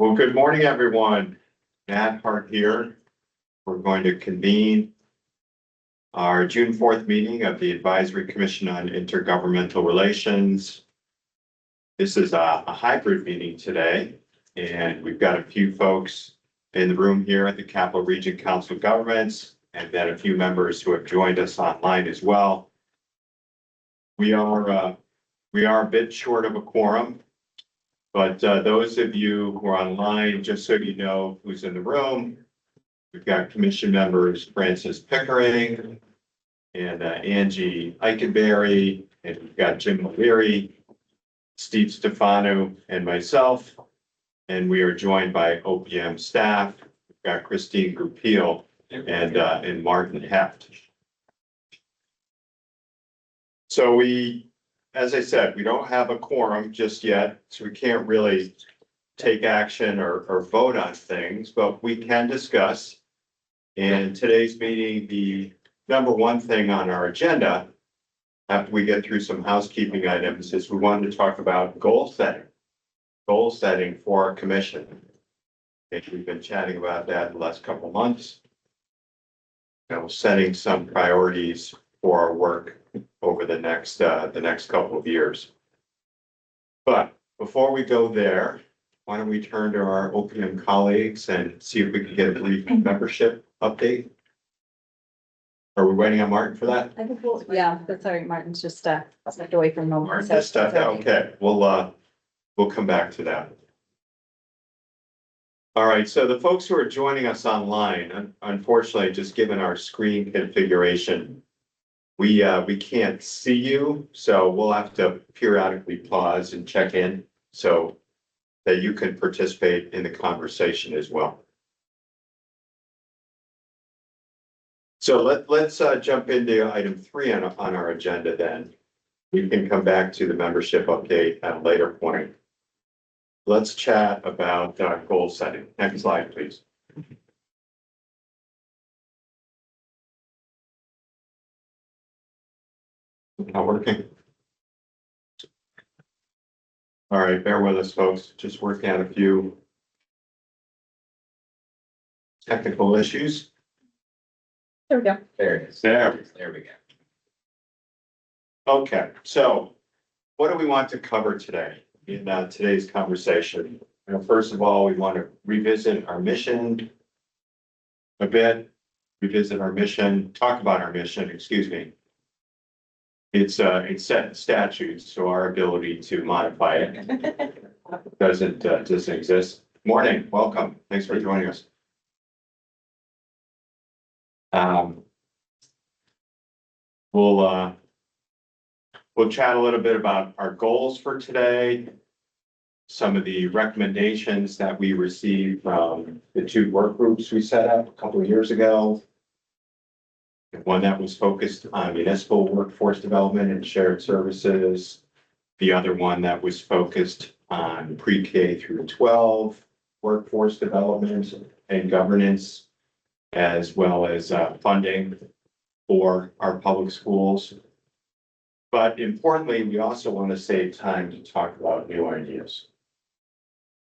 Well, good morning, everyone. Matt Hart here. We're going to convene our June 4th meeting of the Advisory Commission on Intergovernmental Relations. This is a hybrid meeting today, and we've got a few folks in the room here at the Capital Region Council of Governments, and then a few members who have joined us online as well. We are a bit short of a quorum. But those of you who are online, just so you know who's in the room, we've got commission members Francis Pickering and Angie Eikenberry, and we've got Jim O'Leary, Steve Stefano, and myself. And we are joined by OPM staff. We've got Christine Goupil and Martin Heft. So as I said, we don't have a quorum just yet, so we can't really take action or vote on things, but we can discuss. In today's meeting, the number one thing on our agenda, after we get through some housekeeping items, is we wanted to talk about goal setting for our commission. And we've been chatting about that the last couple of months. Setting some priorities for our work over the next couple of years. But before we go there, why don't we turn to our OPM colleagues and see if we can get a brief membership update? Are we waiting on Martin for that? I think that's all right. Martin's just stepped away for a moment. Martin just stepped out. Okay, we'll come back to that. All right, so the folks who are joining us online, unfortunately, just given our screen configuration, we can't see you, so we'll have to periodically pause and check in so that you can participate in the conversation as well. So let's jump into item 3 on our agenda then. We can come back to the membership update at a later point. Let's chat about goal setting. Next slide, please. Not working. All right, bear with us, folks. Just working out a few technical issues. There we go. There it is. There we go. Okay, so what do we want to cover today in today's conversation? First of all, we want to revisit our mission a bit, talk about our mission, excuse me. It's set in statutes, so our ability to modify it doesn't exist. Morning, welcome. Thanks for joining us. We'll chat a little bit about our goals for today, some of the recommendations that we received from the 2 work groups we set up a couple of years ago. One that was focused on municipal workforce development and shared services. The other one that was focused on pre-K through 12 workforce development and governance, as well as funding for our public schools. But importantly, we also want to save time to talk about new ideas.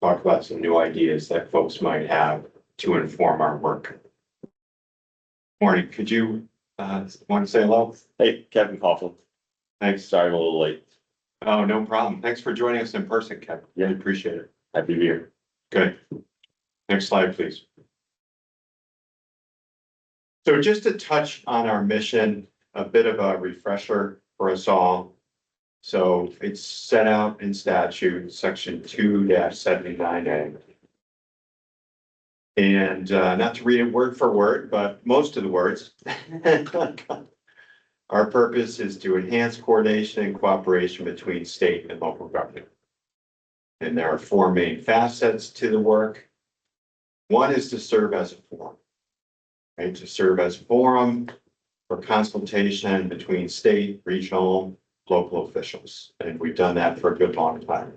Talk about some new ideas that folks might have to inform our work. Morning, could you want to say hello? Hey, Kevin Coughlin. Thanks. Sorry I'm a little late. Oh, no problem. Thanks for joining us in person, Kevin. Really appreciate it. Happy to be here. Good. Next slide, please. So just to touch on our mission, a bit of a refresher for us all. So it's set out in statute, section 2-79A. And not to read it word for word, but most of the words. Our purpose is to enhance coordination and cooperation between state and local government. And there are 4 main facets to the work. One is to serve as a forum, right? To serve as a forum for consultation between state, regional, local officials. And we've done that for a good long time.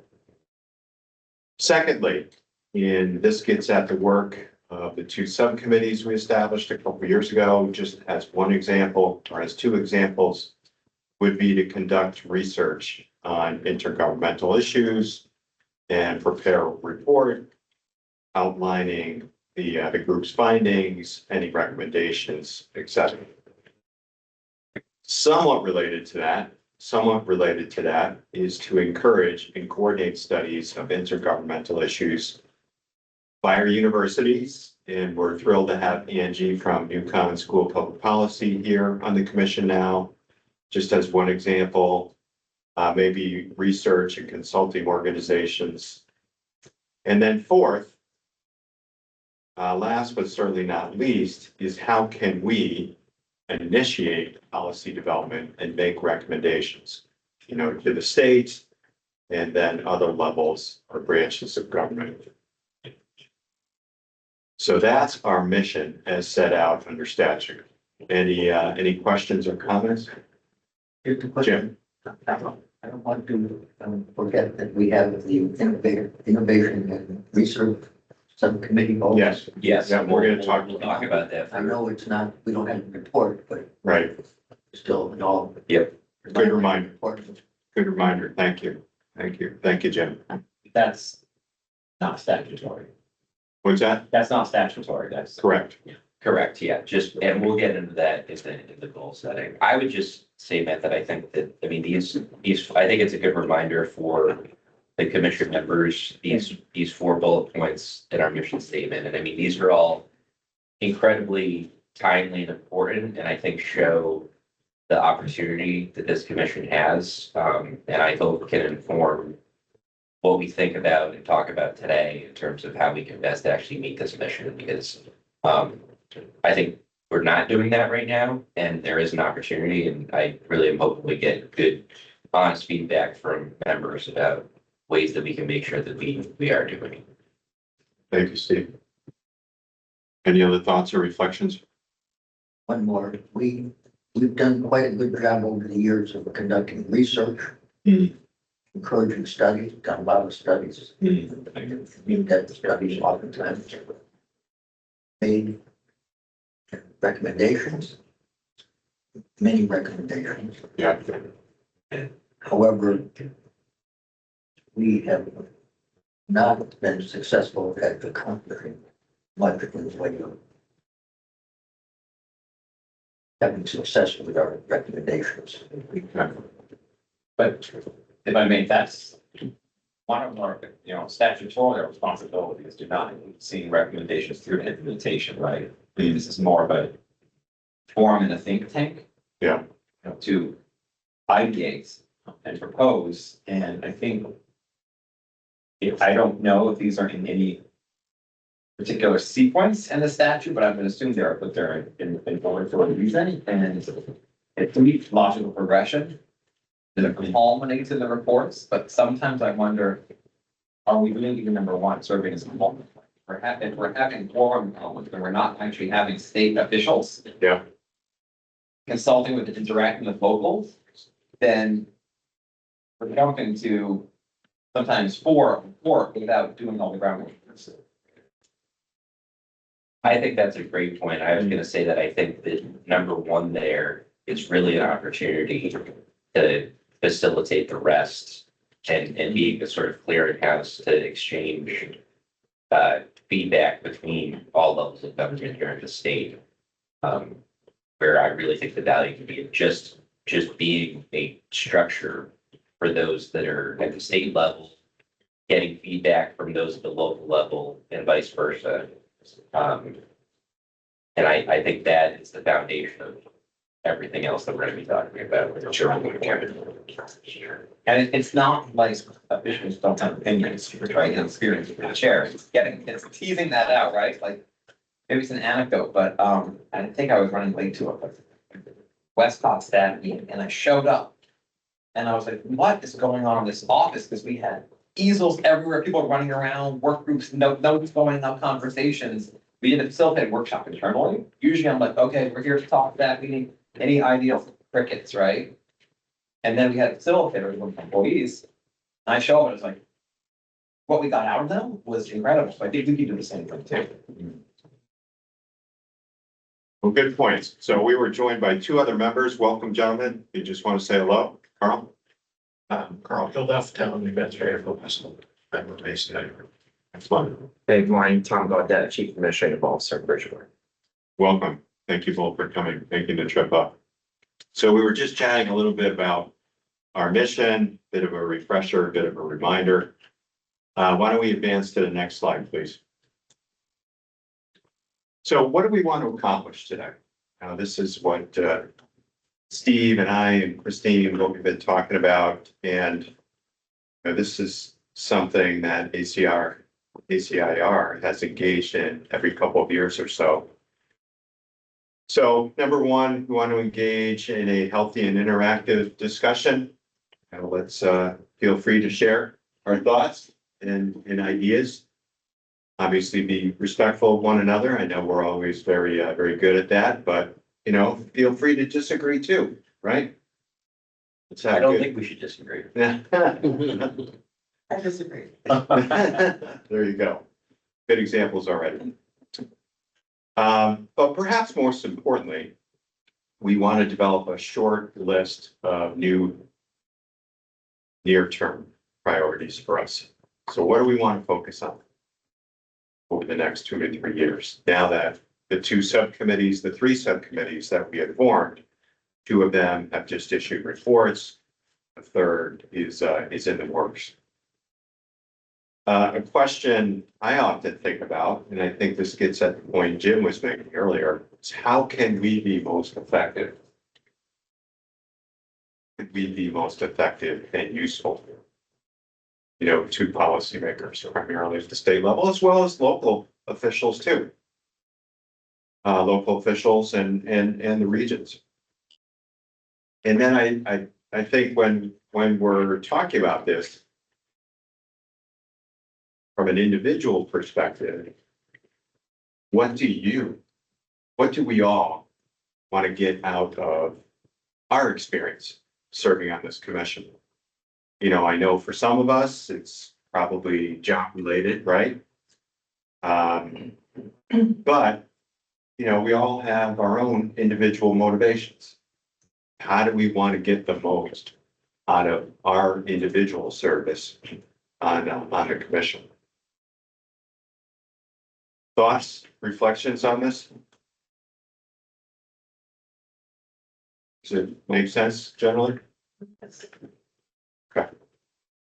Secondly, this gets at the work of the 2 subcommittees we established a couple of years ago. Just as one example, or as 2 examples, would be to conduct research on intergovernmental issues and prepare a report outlining the group's findings, any recommendations, etc. Somewhat related to that is to encourage and coordinate studies of intergovernmental issues by our universities. And we're thrilled to have Angie from UConn School of Public Policy here on the commission now. Just as one example, maybe research and consulting organizations. And then fourth, last but certainly not least, is how can we initiate policy development and make recommendations, to the state and then other levels or branches of government. So that's our mission as set out under statute. Any questions or comments? Here's the question. Jim? I don't want to forget that we have the innovation and research subcommittee. also. Yes, Yes. Yeah, we're gonna talk- We'll talk about that. I know it's not, we don't have a report, but right. still, in all. Yep. Good reminder. Important. Good reminder. Thank you. Thank you, Jim. That's not statutory. What's that? That's not statutory. That's Correct. Correct, yeah, and we'll get into that in the goal setting. I would just say, Matt, that I think that, I mean, these, I think it's a good reminder for the commission members, these 4 bullet points in our mission statement. And I mean, these are all incredibly timely and important, and I think show the opportunity that this commission has, and I hope can inform what we think about and talk about today in terms of how we can best actually meet this mission, because I think we're not doing that right now, and there is an opportunity, and I really am hoping we get good, honest feedback from members about ways that we can make sure that we are doing it. Thank you, Steve. Any other thoughts or reflections? One more, we've done quite a good job over the years of conducting research, encouraging studies, done a lot of studies. In-depth studies oftentimes. Made recommendations, many recommendations. Yeah. However, we have not been successful at accomplishing much in the way of having success with our recommendations. But if I may, that's one of our, statutory responsibilities to not seeing recommendations through implementation, right? This is more of a forum in a think tank. Yeah. To ideate and propose, and I think I don't know if these are in any particular sequence in the statute, but I'm going to assume they're put there in order for a reason, and it's a neat logical progression that culminates in the reports, but sometimes I wonder, are we doing even number one, serving as a moment? If we're having forum moments, and we're not actually having state officials. Yeah. Consulting with, interacting with locals, then we're jumping to sometimes four without doing all the groundwork. I think that's a great point. I was gonna say that I think that number one there is really an opportunity to facilitate the rest and being a sort of clearinghouse to exchange feedback between all levels of government here in the state. Where I really think the value can be in just being a structure for those that are at the state level, getting feedback from those at the local level and vice versa. And I think that is the foundation of everything else that we're gonna be talking about. Sure. And it's not like officials don't have opinions, we're trying to experience with the chair, it's teasing that out, right? Like, maybe it's an anecdote, but, I think I was running late to a Westcott staff meeting, and I showed up. And I was like, what is going on in this office? Because we had easels everywhere, people running around, work groups, notes going up, conversations. We did a facilitated workshop internally. Usually I'm like, okay, we're here to talk that, we need any ideas, crickets, right? And then we had facilitators with employees. And I show up and it's like, what we got out of them was incredible. So I think we can do the same thing too. Well, good points. So we were joined by 2 other members. Welcome, gentlemen. You just want to say hello, Carl? Carl Hildef, Town Administrator for Westland, member based in Edinburgh. Excellent. Hey, good morning, Tom Gaudette, Chief Administrative Officer, Bridgewater. Welcome. Thank you both for coming, making the trip up. So we were just chatting a little bit about our mission, bit of a refresher, a bit of a reminder. Why don't we advance to the next slide, please? So what do we want to accomplish today? Now, this is what Steve and I and Christine, what we've been talking about, and this is something that ACIR has engaged in every couple of years or so. So number one, we want to engage in a healthy and interactive discussion. Let's feel free to share our thoughts and ideas. Obviously be respectful of one another. I know we're always very, very good at that, but feel free to disagree too, right? Let's have I don't good- think we should disagree. I disagree. There you go. Good examples already. But perhaps most importantly, we want to develop a short list of new near-term priorities for us. So what do we want to focus on over the next 2 to 3 years? Now that the three subcommittees that we had formed, 2 of them have just issued reports. The third is in the works. A question I often think about, and I think this gets at the point Jim was making earlier, is how can we be most effective? Could we be most effective and useful? To policymakers, primarily at the state level, as well as local officials too. Local officials and the regions. And then I think when we're talking about this, from an individual perspective, what do we all want to get out of our experience serving on this commission? I know for some of us, it's probably job related, right? But, we all have our own individual motivations. How do we want to get the most out of our individual service on the commission? Thoughts, reflections on this? Does it make sense generally? Okay.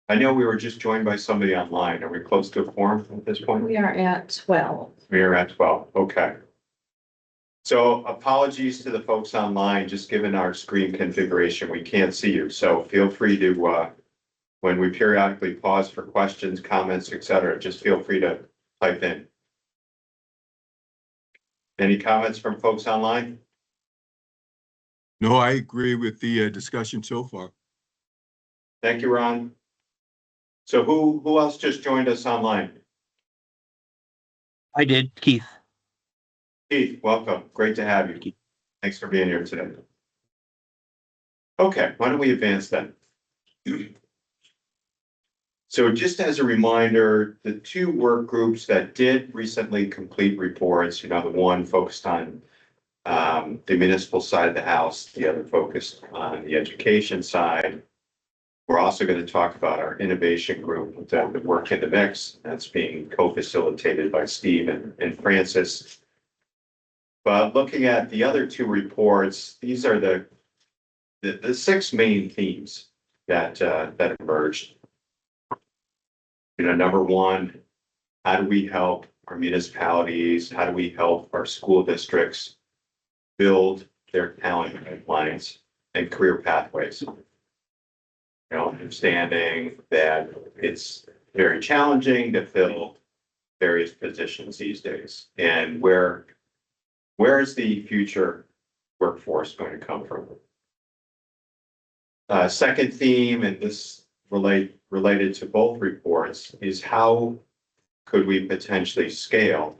I know we were just joined by somebody online. Are we close to a quorum at this point? We are at 12. We are at 12. Okay. So apologies to the folks online, just given our screen configuration, we can't see you. So feel free to, when we periodically pause for questions, comments, etc., just feel free to type in. Any comments from folks online? No, I agree with the discussion so far. Thank you, Ron. So who else just joined us online? I did, Keith. Keith, welcome. Great to have you. Thanks for being here today. Okay, why don't we advance then? So just as a reminder, the 2 work groups that did recently complete reports, the one focused on the municipal side of the house, the other focused on the education side. We're also going to talk about our innovation group, the work in the mix, that's being co-facilitated by Steve and Francis. But looking at the other 2 reports, these are the 6 main themes that emerged. Number one, how do we help our municipalities? How do we help our school districts build their talent pipelines and career pathways? Understanding that it's very challenging to fill various positions these days, and where is the future workforce going to come from? Second theme, and this related to both reports, is how could we potentially scale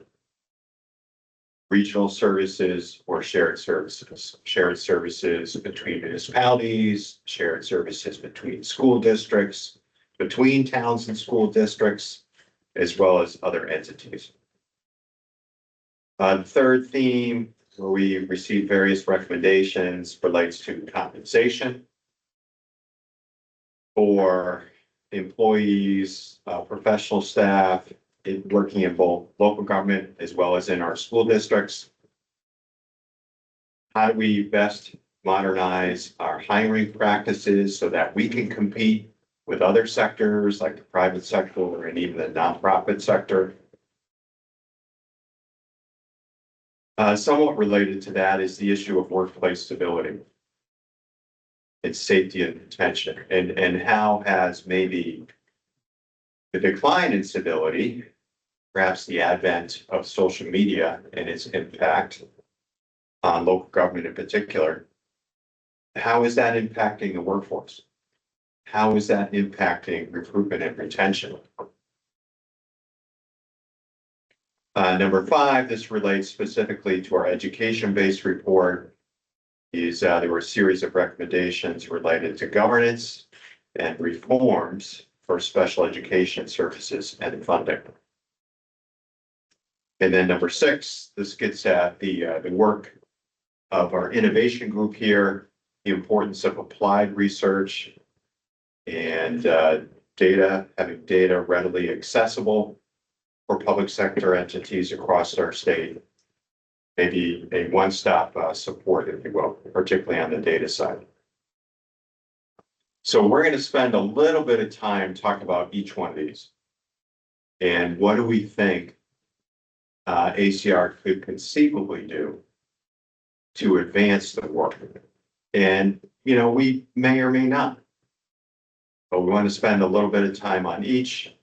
regional services or shared services between municipalities, shared services between school districts, between towns and school districts, as well as other entities. The third theme, where we received various recommendations, relates to compensation for employees, professional staff, working in both local government as well as in our school districts. How do we best modernize our hiring practices so that we can compete with other sectors like the private sector and even the nonprofit sector? Somewhat related to that is the issue of workplace stability. It's safety and retention, and how has maybe the decline in stability, perhaps the advent of social media and its impact on local government in particular, how is that impacting the workforce? How is that impacting recruitment and retention? Number 5, this relates specifically to our education-based report. There were a series of recommendations related to governance and reforms for special education services and funding. And then number 6, this gets at the work of our innovation group here, the importance of applied research and having data readily accessible for public sector entities across our state. Maybe a one-stop support, if you will, particularly on the data side. So we're going to spend a little bit of time talking about each one of these. And what do we think ACIR could conceivably do to advance the work? And, we may or may not. But we want to spend a little bit of time on each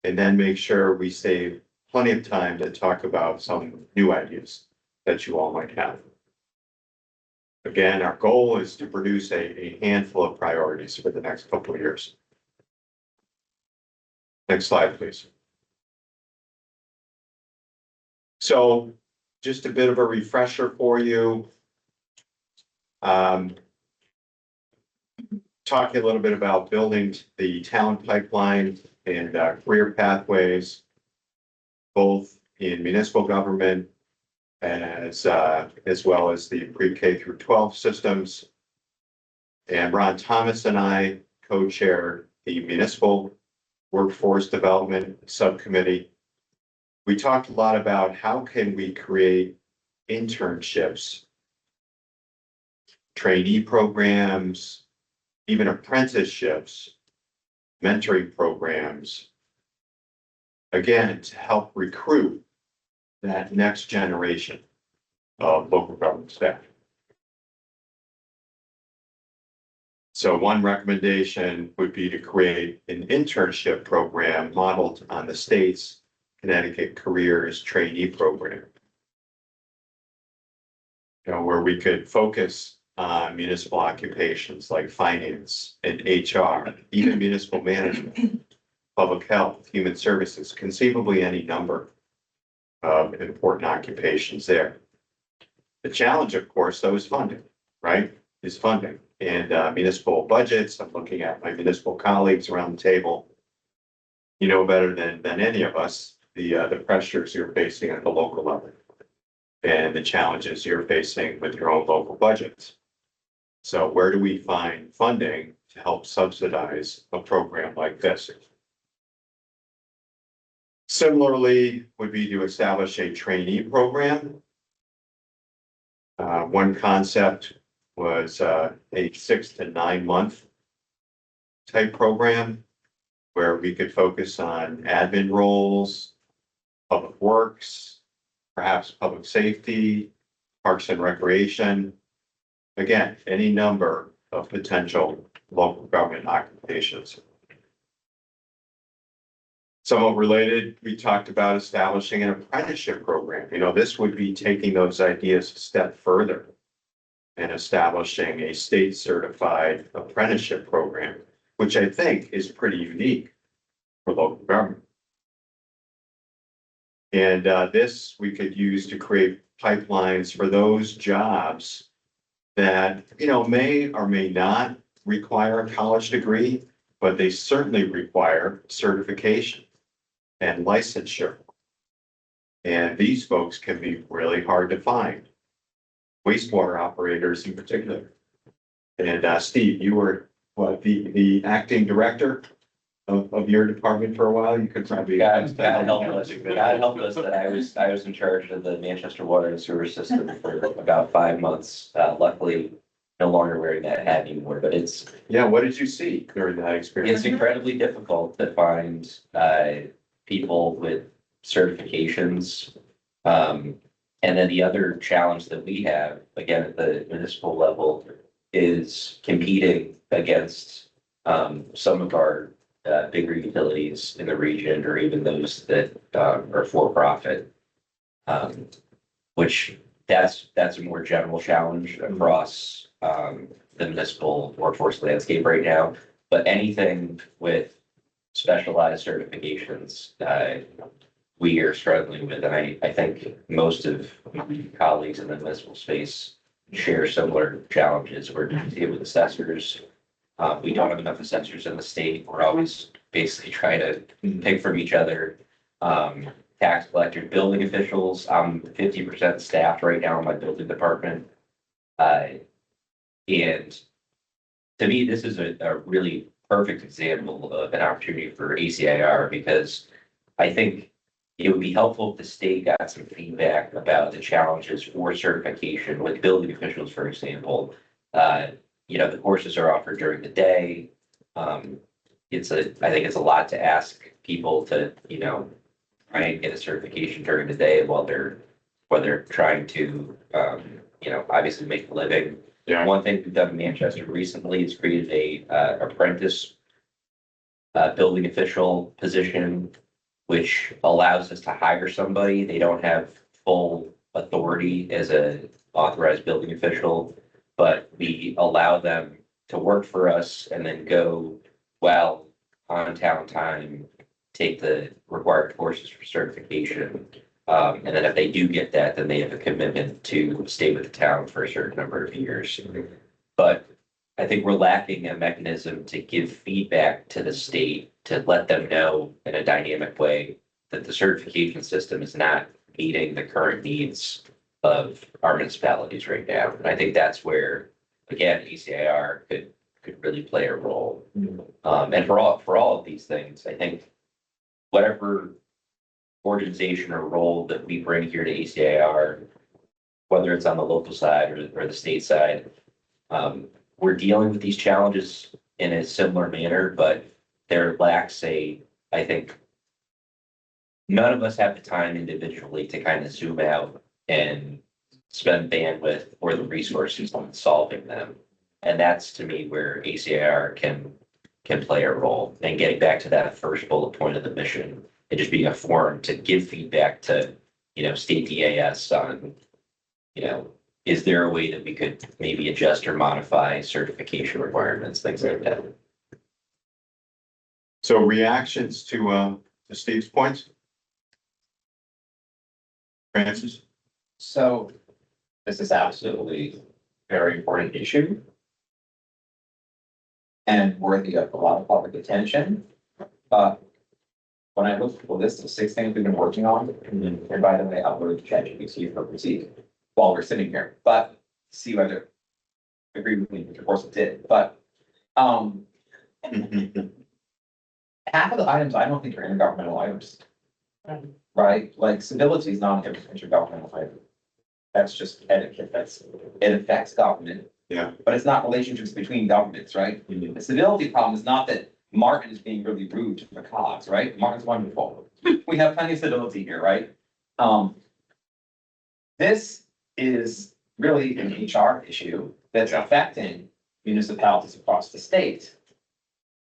and then make sure we save plenty of time to talk about some new ideas that you all might have. Again, our goal is to produce a handful of priorities for the next couple of years. Next slide, please. So just a bit of a refresher for you. Talking a little bit about building the talent pipeline and career pathways, both in municipal government as well as the pre-K through 12 systems. And Ron Thomas and I co-chair the Municipal Workforce Development Subcommittee. We talked a lot about how can we create internships, trainee programs, even apprenticeships, mentoring programs, again, to help recruit that next generation of local government staff. So one recommendation would be to create an internship program modeled on the state's Connecticut Careers Trainee Program. Where we could focus on municipal occupations like finance and HR, even municipal management, public health, human services, conceivably any number of important occupations there. The challenge, of course, though, is funding, right? Is funding. And municipal budgets, I'm looking at my municipal colleagues around the table. You know better than any of us, the pressures you're facing at the local level and the challenges you're facing with your own local budgets. So where do we find funding to help subsidize a program like this? Similarly, would be to establish a trainee program. One concept was a 6 to 9 month type program where we could focus on admin roles, public works, perhaps public safety, parks and recreation. Again, any number of potential local government occupations. Somewhat related, we talked about establishing an apprenticeship program. This would be taking those ideas a step further and establishing a state certified apprenticeship program, which I think is pretty unique for local government. And this we could use to create pipelines for those jobs that, may or may not require a college degree, but they certainly require certification and licensure. And these folks can be really hard to find, wastewater operators in particular. And Steve, you were the acting director of your department for a while, you could probably. God help us that I was in charge of the Manchester water and sewer system for about 5 months. Luckily, no longer wearing that hat anymore, but it's Yeah, what did you see during that experience? It's incredibly difficult to find people with certifications. And then the other challenge that we have, again, at the municipal level, is competing against some of our bigger utilities in the region, or even those that are for profit. Which that's a more general challenge across the municipal workforce landscape right now. But anything with specialized certifications, we are struggling with, and I think most of my colleagues in the municipal space share similar challenges. We're dealing with assessors. We don't have enough assessors in the state. We're always basically trying to pick from each other. Tax collectors, building officials. I'm 50% staffed right now in my building department. And to me, this is a really perfect example of an opportunity for ACIR, because I think it would be helpful if the state got some feedback about the challenges for certification with building officials, for example. The courses are offered during the day. I think it's a lot to ask people to, try and get a certification during the day while they're trying to, obviously make a living. Yeah. One thing we've done in Manchester recently is created a apprentice building official position, which allows us to hire somebody. They don't have full authority as a authorized building official, but we allow them to work for us and then go while on town time, take the required courses for certification. And then if they do get that, then they have a commitment to stay with the town for a certain number of years. But I think we're lacking a mechanism to give feedback to the state, to let them know in a dynamic way that the certification system is not meeting the current needs of our municipalities right now. And I think that's where, again, ACIR could really play a role. And for all of these things, I think whatever organization or role that we bring here to ACIR, whether it's on the local side or the state side, we're dealing with these challenges in a similar manner, but there lacks I think none of us have the time individually to kind of zoom out and spend bandwidth or the resources on solving them. And that's, to me, where ACIR can play a role. And getting back to that first bullet point of the mission, and just being a forum to give feedback to, state DAS on, is there a way that we could maybe adjust or modify certification requirements, things like that. So reactions to Steve's points? Francis? So this is absolutely a very important issue and worthy of a lot of public attention. When I looked at the list of 6 things we've been working on, and by the way, I uploaded to ChatGPT for critique while we're sitting here, but see whether you agree with me, which of course it did, but half of the items I don't think are intergovernmental items. Right? Like civility is not an intergovernmental item. That's just etiquette. It affects government. Yeah. But it's not relationships between governments, right? The civility problem is not that Martin is being really rude to the cause, right? Martin's wonderful. We have plenty of civility here, right? This is really an HR issue that's affecting municipalities across the state.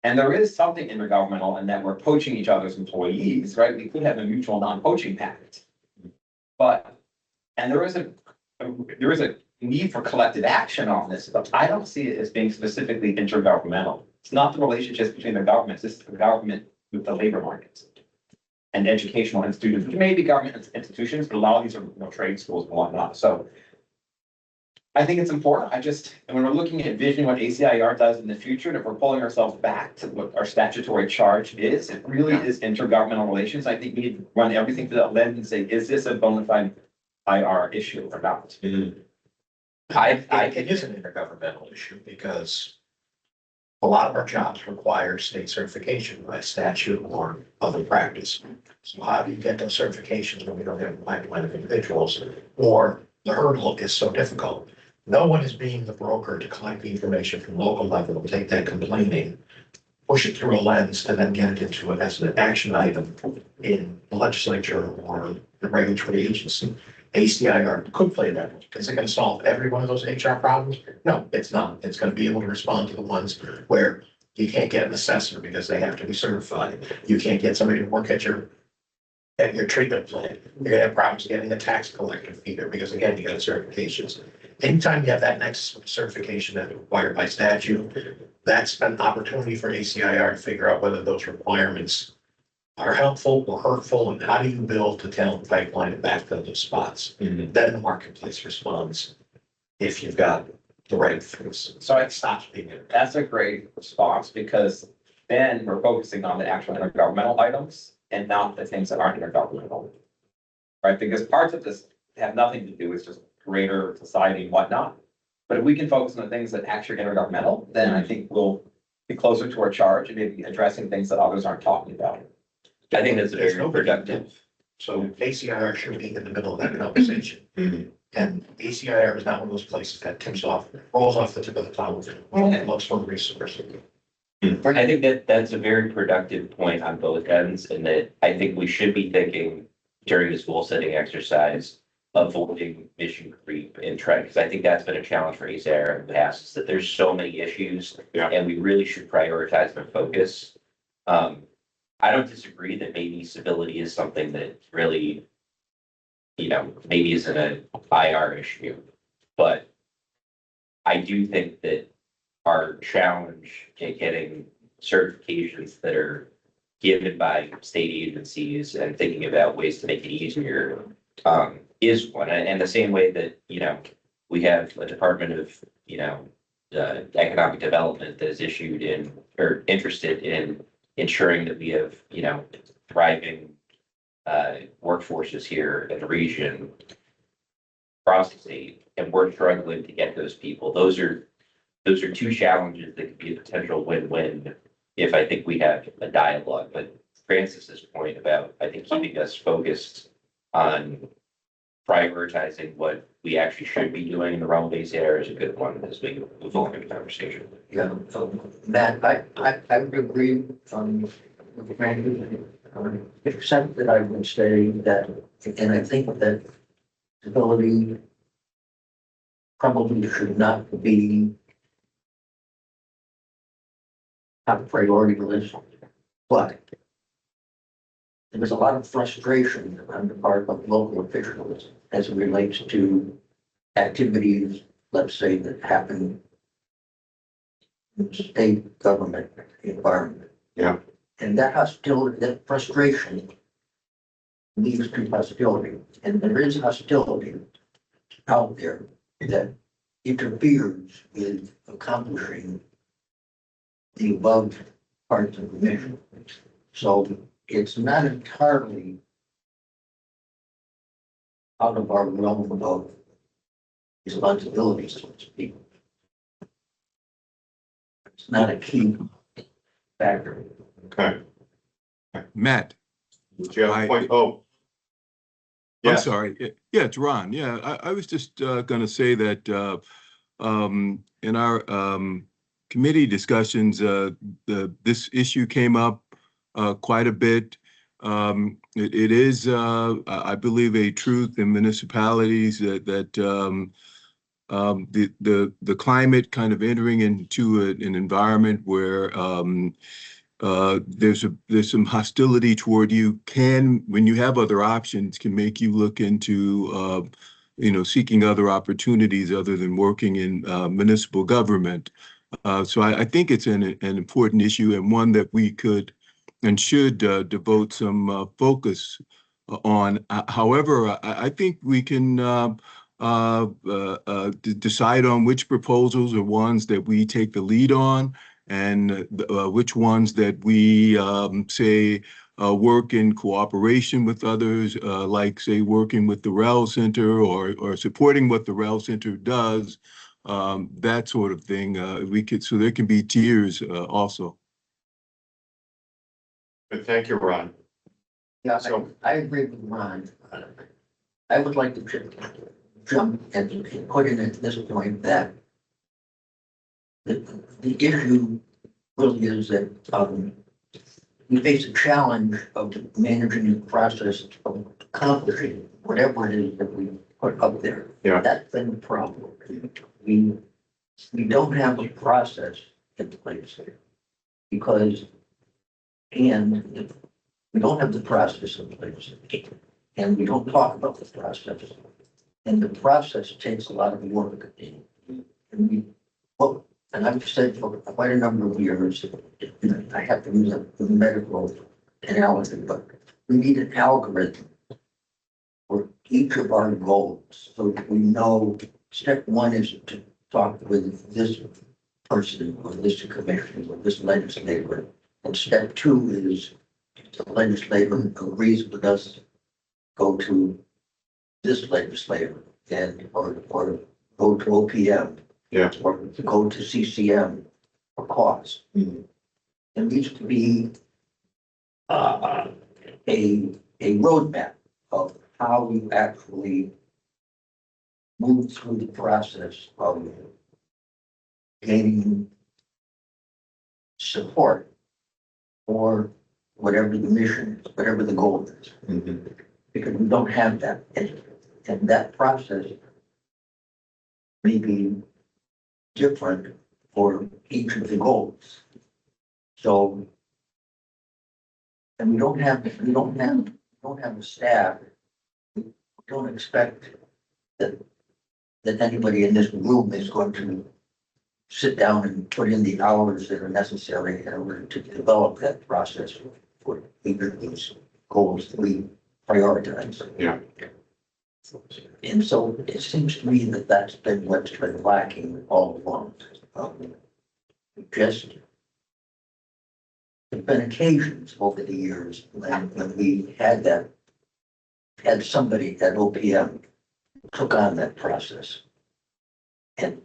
And there is something intergovernmental in that we're poaching each other's employees, right? We could have a mutual non-poaching pact. And there is a need for collective action on this, but I don't see it as being specifically intergovernmental. It's not the relationships between the governments, it's the government with the labor markets and educational institutions, which may be government institutions, but a lot of these are trade schools and whatnot. So I think it's important. And when we're looking at vision, what ACIR does in the future, and if we're pulling ourselves back to what our statutory charge is, it really is intergovernmental relations. I think we need to run everything through that lens and say, is this a bona fide IR issue or not? It is an intergovernmental issue because A lot of our jobs require state certification by statute or other practice. So how do you get those certifications when we don't have a pipeline of individuals? Or the hurdle is so difficult. No one is being the broker to collect the information from local level, take that complaining, push it through a lens, and then get it into it as an action item in the legislature or the regulatory agency. ACIR could play that. Role. Is it going to solve every one of those HR problems? No, it's not. It's going to be able to respond to the ones where you can't get an assessor because they have to be certified. You can't get somebody to work at your treatment plant. You're gonna have problems getting a tax collector either because again, you got certifications. Anytime you have that next certification that's required by statute, that's an opportunity for ACIR to figure out whether those requirements are helpful or hurtful, and how do you build the talent pipeline and backfill those spots? Then the marketplace responds if you've got the right things. So it stops being there. That's a great response because then we're focusing on the actual intergovernmental items and not the things that aren't intergovernmental. Right, because parts of this have nothing to do with just greater society and whatnot. But if we can focus on the things that actually are intergovernmental, then I think we'll be closer to our charge and maybe addressing things that others aren't talking about. I think that's a There's very nobody productive. So ACIR should be in the middle of that conversation. And ACIR is not one of those places that tips off, rolls off the tip of the tongue, and looks for resources. I think that that's a very productive point on both ends, and that I think we should be thinking during this goal setting exercise, avoiding mission creep and trend, because I think that's been a challenge for ACIR in the past, is that there's so many issues. Yeah. And we really should prioritize and focus. I don't disagree that maybe civility is something that really, maybe isn't an IR issue, but I do think that our challenge in getting certifications that are given by state agencies and thinking about ways to make it easier is one. And the same way that, we have a Department of, Economic Development that is issued in or interested in ensuring that we have, thriving workforces here in the region across the state, and we're struggling to get those people. Those are two challenges that could be a potential win-win if I think we have a dialogue. But Francis's point about, I think, keeping us focused on prioritizing what we actually should be doing in the realm of ACIR is a good one as we move along in the conversation. Yeah, so Matt, I would agree with Randy, except that I would say that, and I think that stability probably should not be top priority list, but there's a lot of frustration on the part of local officials as it relates to activities, let's say, that happen in the state government environment. Yeah. And that hostility, that frustration leads to hostility. And there is hostility out there that interferes with accomplishing the above parts of the mission. So it's not entirely out of our realm of responsibilities, so to speak. It's not a key factor. Okay. Matt, Do you have a point? Oh. I'm Yes. sorry. Yeah, it's Ron. Yeah, I was just gonna say that in our committee discussions, this issue came up quite a bit. It is, I believe, a truth in municipalities that the climate kind of entering into an environment where there's some hostility toward you when you have other options, can make you look into seeking other opportunities other than working in municipal government. So I think it's an important issue, and one that we could and should devote some focus on. However, I think we can decide on which proposals are ones that we take the lead on, and which ones that we say work in cooperation with others, like say working with the REL Center or supporting what the REL Center does that sort of thing. So there can be tiers, also. But thank you, Ron. Yeah, So- I agree with Ron. I would like to jump and put in at this point that the issue really is that, we face a challenge of managing the process of accomplishing whatever it is that we put up there. Yeah. That's been the problem. We don't have a process in place because, and we don't have the process in place. And we don't talk about the process. And the process takes a lot of work. And we, well, and I've said for quite a number of years, I have to use a medical analogy, but we need an algorithm for each of our goals. So that we know step one is to talk with this person or this commission or this legislator. And step two is the legislator agrees with us, go to this legislator and, or go to OPM. Yeah. Or go to CCM for cause. Mhm. There needs to be a roadmap of how you actually move through the process of gaining support for whatever the mission is, whatever the goal is, Mhm. because we don't have that. And that process may be different for each of the goals. So, and we don't have a staff. We don't expect that anybody in this room is going to sit down and put in the hours that are necessary in order to develop that process for each of these goals that we prioritize. Yeah. And so it seems to me that that's been what's been lacking all along. Just, there've been occasions over the years when we had somebody at OPM took on that process and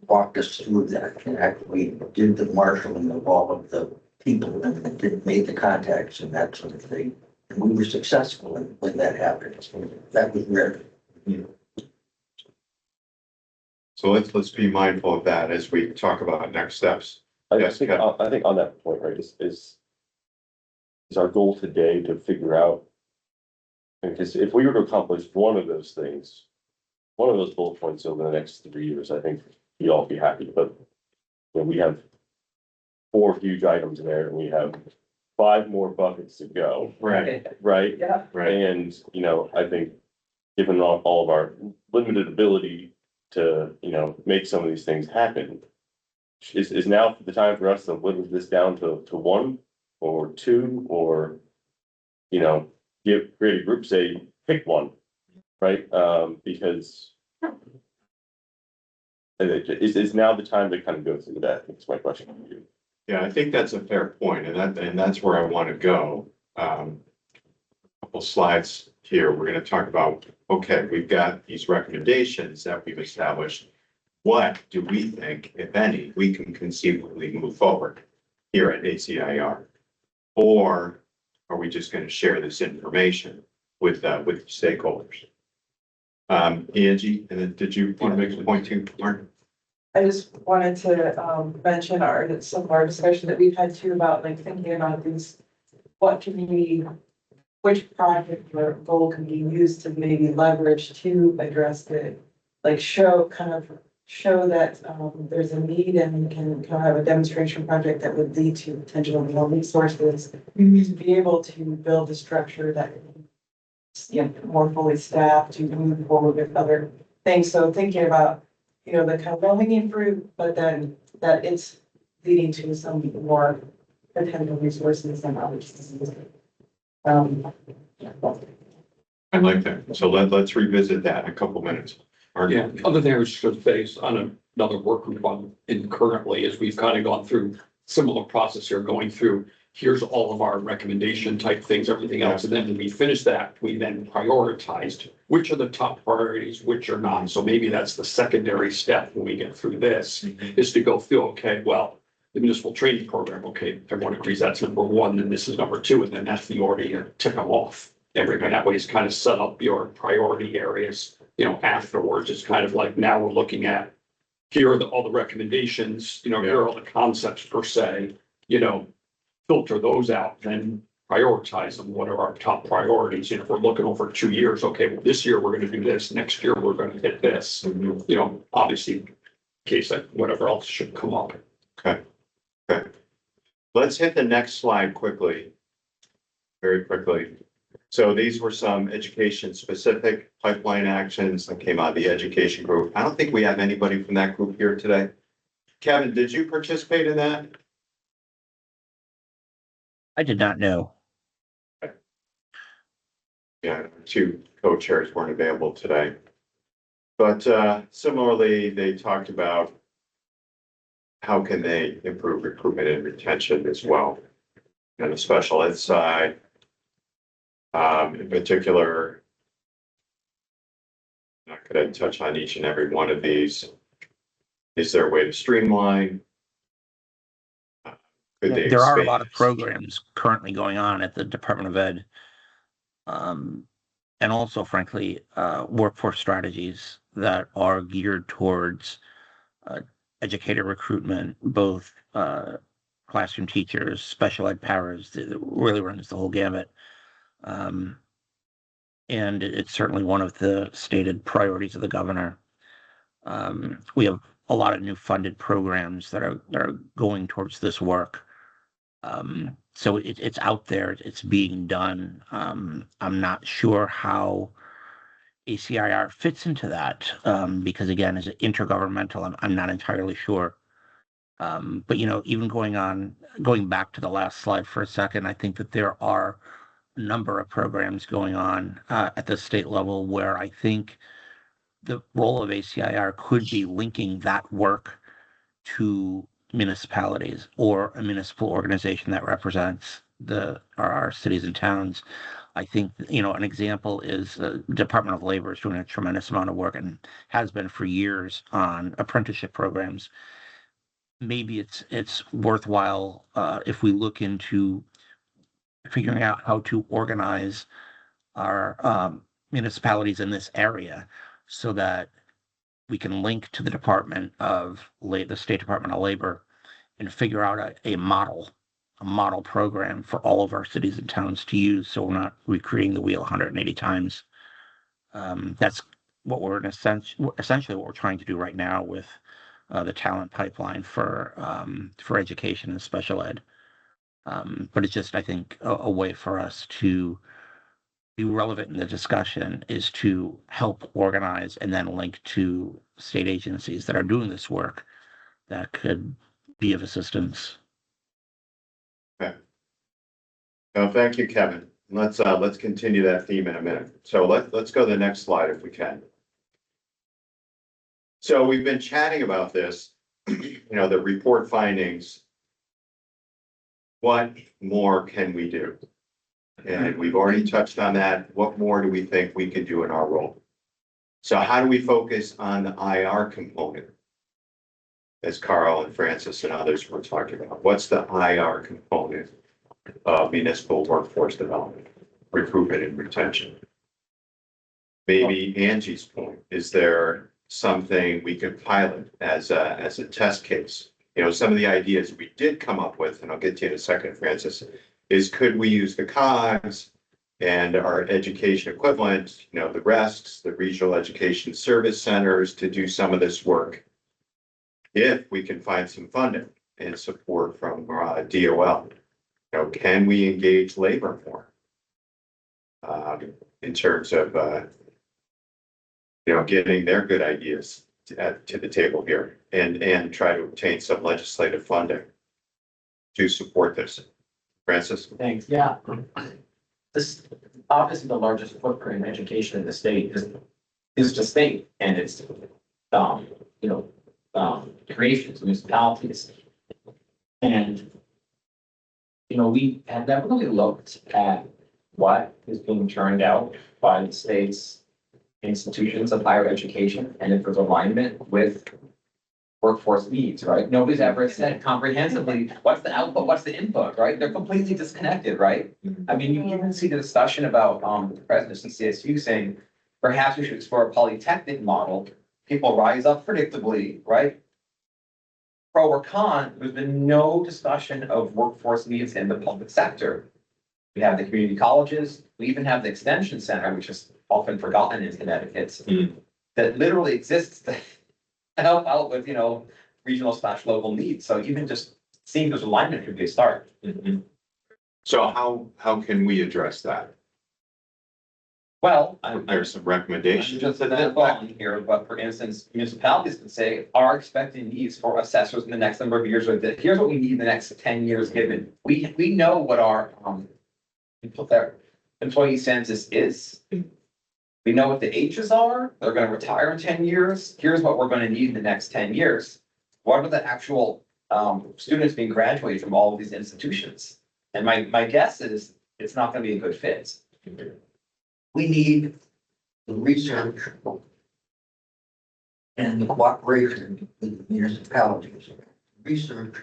walked us through that and actually did the marshaling of all of the people and made the contacts and that sort of thing. And we were successful when that happened. That was rare. So let's be mindful of that as we talk about next steps. I Yes, think, Kevin. I think on that point, right, is our goal today to figure out, because if we were to accomplish one of those things, one of those bullet points over the next 3 years, I think we'd all be happy, but you know, we have 4 huge items there and we have 5 more buckets to go, Right, right? Yeah. right. And, you know, I think given all of our limited ability to, you know, make some of these things happen, is now the time for us to whittle this down to 1 or 2, or, you know, create a group, say, pick 1, right? Because is now the time to kind of go through that? That's my question to you. Yeah, I think that's a fair point, and that's where I want to go. Couple slides here, we're going to talk about, okay, we've got these recommendations that we've established. What do we think, if any, we can conceivably move forward here at ACIR? Or are we just going to share this information with stakeholders? Angie, and then did you want to make a point too, Mark? I just wanted to mention some of our discussion that we've had too about like thinking about these, which project or goal can be used to maybe leverage to address the, like show that there's a need and we can kind of have a demonstration project that would lead to potential more resources. To be able to build a structure that more fully staffed to move forward with other things. So thinking about, you know, the kind of low-hanging fruit, but then that it's leading to some more potential resources and others. I like that. So let's revisit that in a couple minutes. Mark? Yeah, the other thing I was just going to say is on another work group I'm in currently is we've kind of gone through similar process here, going through here's all of our recommendation type things, everything else. And then when we finish that, we then prioritized which are the top priorities, which are not. So maybe that's the secondary step when we get through this, is to go through, okay, well, the municipal training program, okay, everyone agrees that's number one, then this is number two, and then that's the order you tick them off. That way it's kind of set up your priority areas, afterwards. It's kind of like, now we're looking at, here are all the recommendations, here are all the concepts per se, filter those out, then prioritize them. What are our top priorities? If we're looking over 2 years, okay, well, this year we're going to do this, next year we're going to hit this, obviously, in case that whatever else should come up. Okay. Let's hit the next slide quickly, very quickly. So these were some education-specific pipeline actions that came out of the education group. I don't think we have anybody from that group here today. Kevin, did you participate in that? I did not know. Yeah, two co-chairs weren't available today. But similarly, they talked about how can they improve recruitment and retention as well. And the special ed side, in particular, I'm not going to touch on each and every one of these. Is there a way to streamline? There are a lot of programs currently going on at the Department of Ed. And also, frankly, workforce strategies that are geared towards educator recruitment, both classroom teachers, special ed paras, it really runs the whole gamut. And it's certainly one of the stated priorities of the governor. We have a lot of new funded programs that are going towards this work. So it's out there, it's being done. I'm not sure how ACIR fits into that, because again, as an intergovernmental, I'm not entirely sure. But even going back to the last slide for a second, I think that there are a number of programs going on at the state level where I think the role of ACIR could be linking that work to municipalities or a municipal organization that represents our cities and towns. I think, an example is the Department of Labor is doing a tremendous amount of work and has been for years on apprenticeship programs. Maybe it's worthwhile if we look into figuring out how to organize our municipalities in this area so that we can link to the the State Department of Labor and figure out a model program for all of our cities and towns to use, so we're not recreating the wheel 180 times. That's what we're essentially what we're trying to do right now with the talent pipeline for education and special ed. But it's just, I think, a way for us to be relevant in the discussion is to help organize and then link to state agencies that are doing this work that could be of assistance. Okay. Thank you, Kevin. Let's continue that theme in a minute. So let's go to the next slide if we can. So we've been chatting about this, the report findings. What more can we do? And we've already touched on that. What more do we think we can do in our role? So how do we focus on the IR component? As Carl and Francis and others were talking about, what's the IR component of municipal workforce development, recruitment and retention? Maybe Angie's point, is there something we could pilot as a test case? Some of the ideas we did come up with, and I'll get to you in a second, Francis, is could we use the COGS and our education equivalent, the RESCs, the regional education service centers, to do some of this work if we can find some funding and support from DOL. Can we engage labor more in terms of getting their good ideas to the table here and try to obtain some legislative funding to support this? Francis? Thanks. Yeah. This obviously the largest footprint in education in the state is the state and its creations, municipalities. And we had never really looked at what is being churned out by the state's institutions of higher education and if there's alignment with workforce needs, right? Nobody's ever said comprehensively, what's the output, what's the input, right? They're completely disconnected, right? I mean, you even see the discussion about, the president of CCSU saying, perhaps we should explore a polytechnic model. People rise up predictably, right? Pro or con, there's been no discussion of workforce needs in the public sector. We have the community colleges, we even have the extension center, which is often forgotten in Connecticut. That literally exists to help out with, regional / local needs. So even just seeing those alignment could be a start. So how can we address that? Well, There's some I'm recommendations just to not that effect? involved here, but for instance, municipalities can say, our expected needs for assessors in the next number of years are that, here's what we need in the next 10 years given. We know what our, put their employee census is. We know what the ages are, they're gonna retire in 10 years, here's what we're gonna need in the next 10 years. What are the actual, students being graduated from all of these institutions? And my guess is, it's not gonna be a good fit. We need the research and the cooperation with the municipalities. Research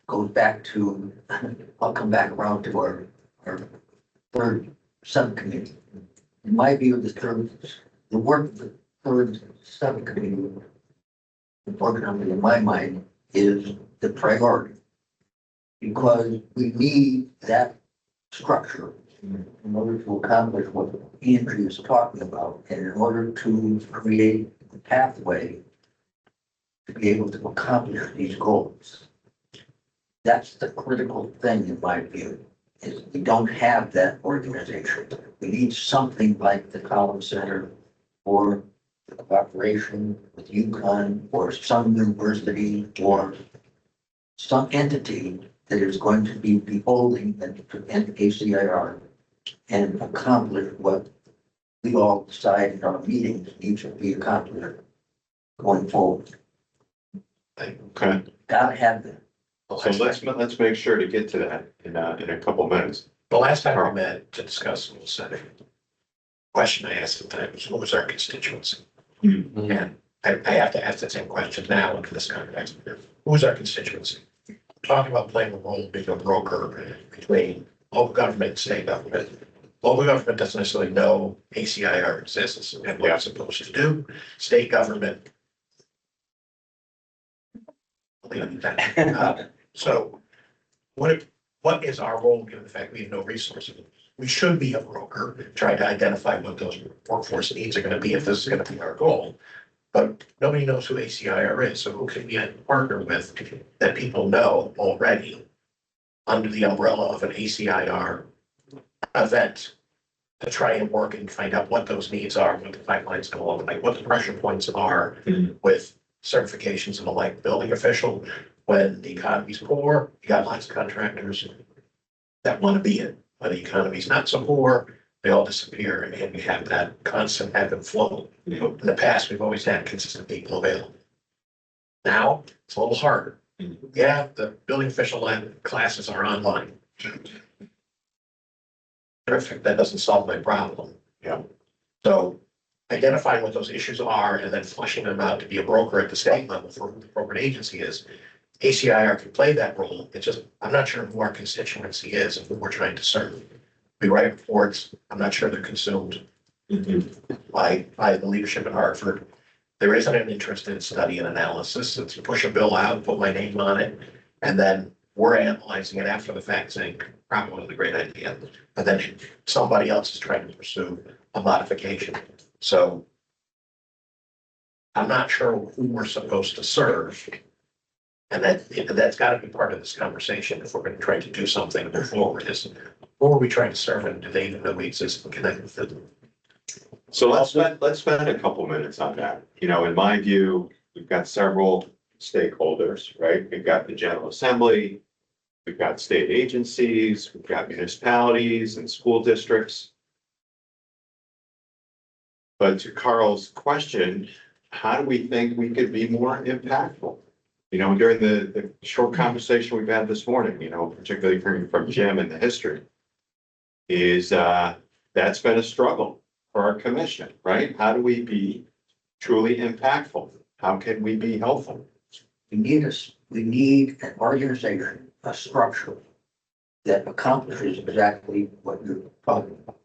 goes back to, I'll come back around to our third subcommittee. In my view, the work of the third subcommittee, unfortunately, in my mind, is the priority. Because we need that structure in order to accomplish what Andrew is talking about, and in order to create the pathway to be able to accomplish these goals. That's the critical thing in my view, is we don't have that organization. We need something like the Collins Center or the cooperation with UConn or some university or some entity that is going to be beholding and ACIR and accomplish what we all decide in our meetings needs to be accomplished going forward. Okay, Gotta have that. so let's make sure to get to that in a couple minutes. The last time we met to discuss goal setting, question I asked at the time was, what was our constituency? And I have to ask the same question now in this context. Who is our constituency? Talking about playing a role, being a broker between local government and state government. Local government doesn't necessarily know ACIR exists and what it's supposed to do. State government. So what is our role given the fact we have no resources? We should be a broker, trying to identify what those workforce needs are going to be if this is going to be our goal. But nobody knows who ACIR is, so who can we partner with that people know already under the umbrella of an ACIR event to try and work and find out what those needs are, what the pipeline's going to look like, what the pressure points are with certifications and the like, building official. When the economy's poor, you got lots of contractors that want to be in. When the economy's not so poor, they all disappear and we have that constant ebb and flow. In the past, we've always had consistent people available. Now, it's a little harder. Yeah, the building official classes are online. Perfect, that doesn't solve my problem. Yeah. So identifying what those issues are and then fleshing them out to be a broker at the state level for who the appropriate agency is. ACIR can play that role. It's just, I'm not sure who our constituency is and who we're trying to serve. We write reports, I'm not sure they're consumed by the leadership at Hartford. There isn't an interest in study and analysis. It's push a bill out, put my name on it, and then we're analyzing it after the fact, saying probably wasn't a great idea. But then somebody else is trying to pursue a modification. So I'm not sure who we're supposed to serve. And that's got to be part of this conversation if we're going to try to do something and move forward. Is who are we trying to serve, and do they even know we exist and connect with them? So let's spend a couple minutes on that. In my view, we've got several stakeholders, right? We've got the General Assembly, we've got state agencies, we've got municipalities and school districts. But to Carl's question, how do we think we could be more impactful? You know, during the short conversation we've had this morning, you know, particularly from Jim and the history, is that's been a struggle for our commission, right? How do we be truly impactful? How can we be helpful? We need an organization, a structure that accomplishes exactly what you're talking about.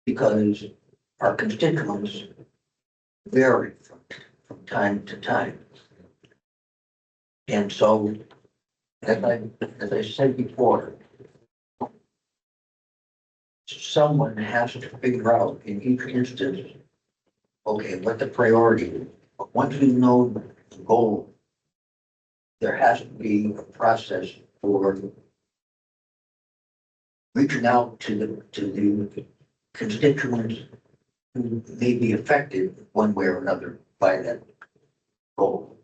Because our constituents vary from time to time. And so, as I said before, someone has to figure out in each instance, okay, what the priority is. But once you know the goal, there has to be a process for reaching out to the constituents who may be affected one way or another by that goal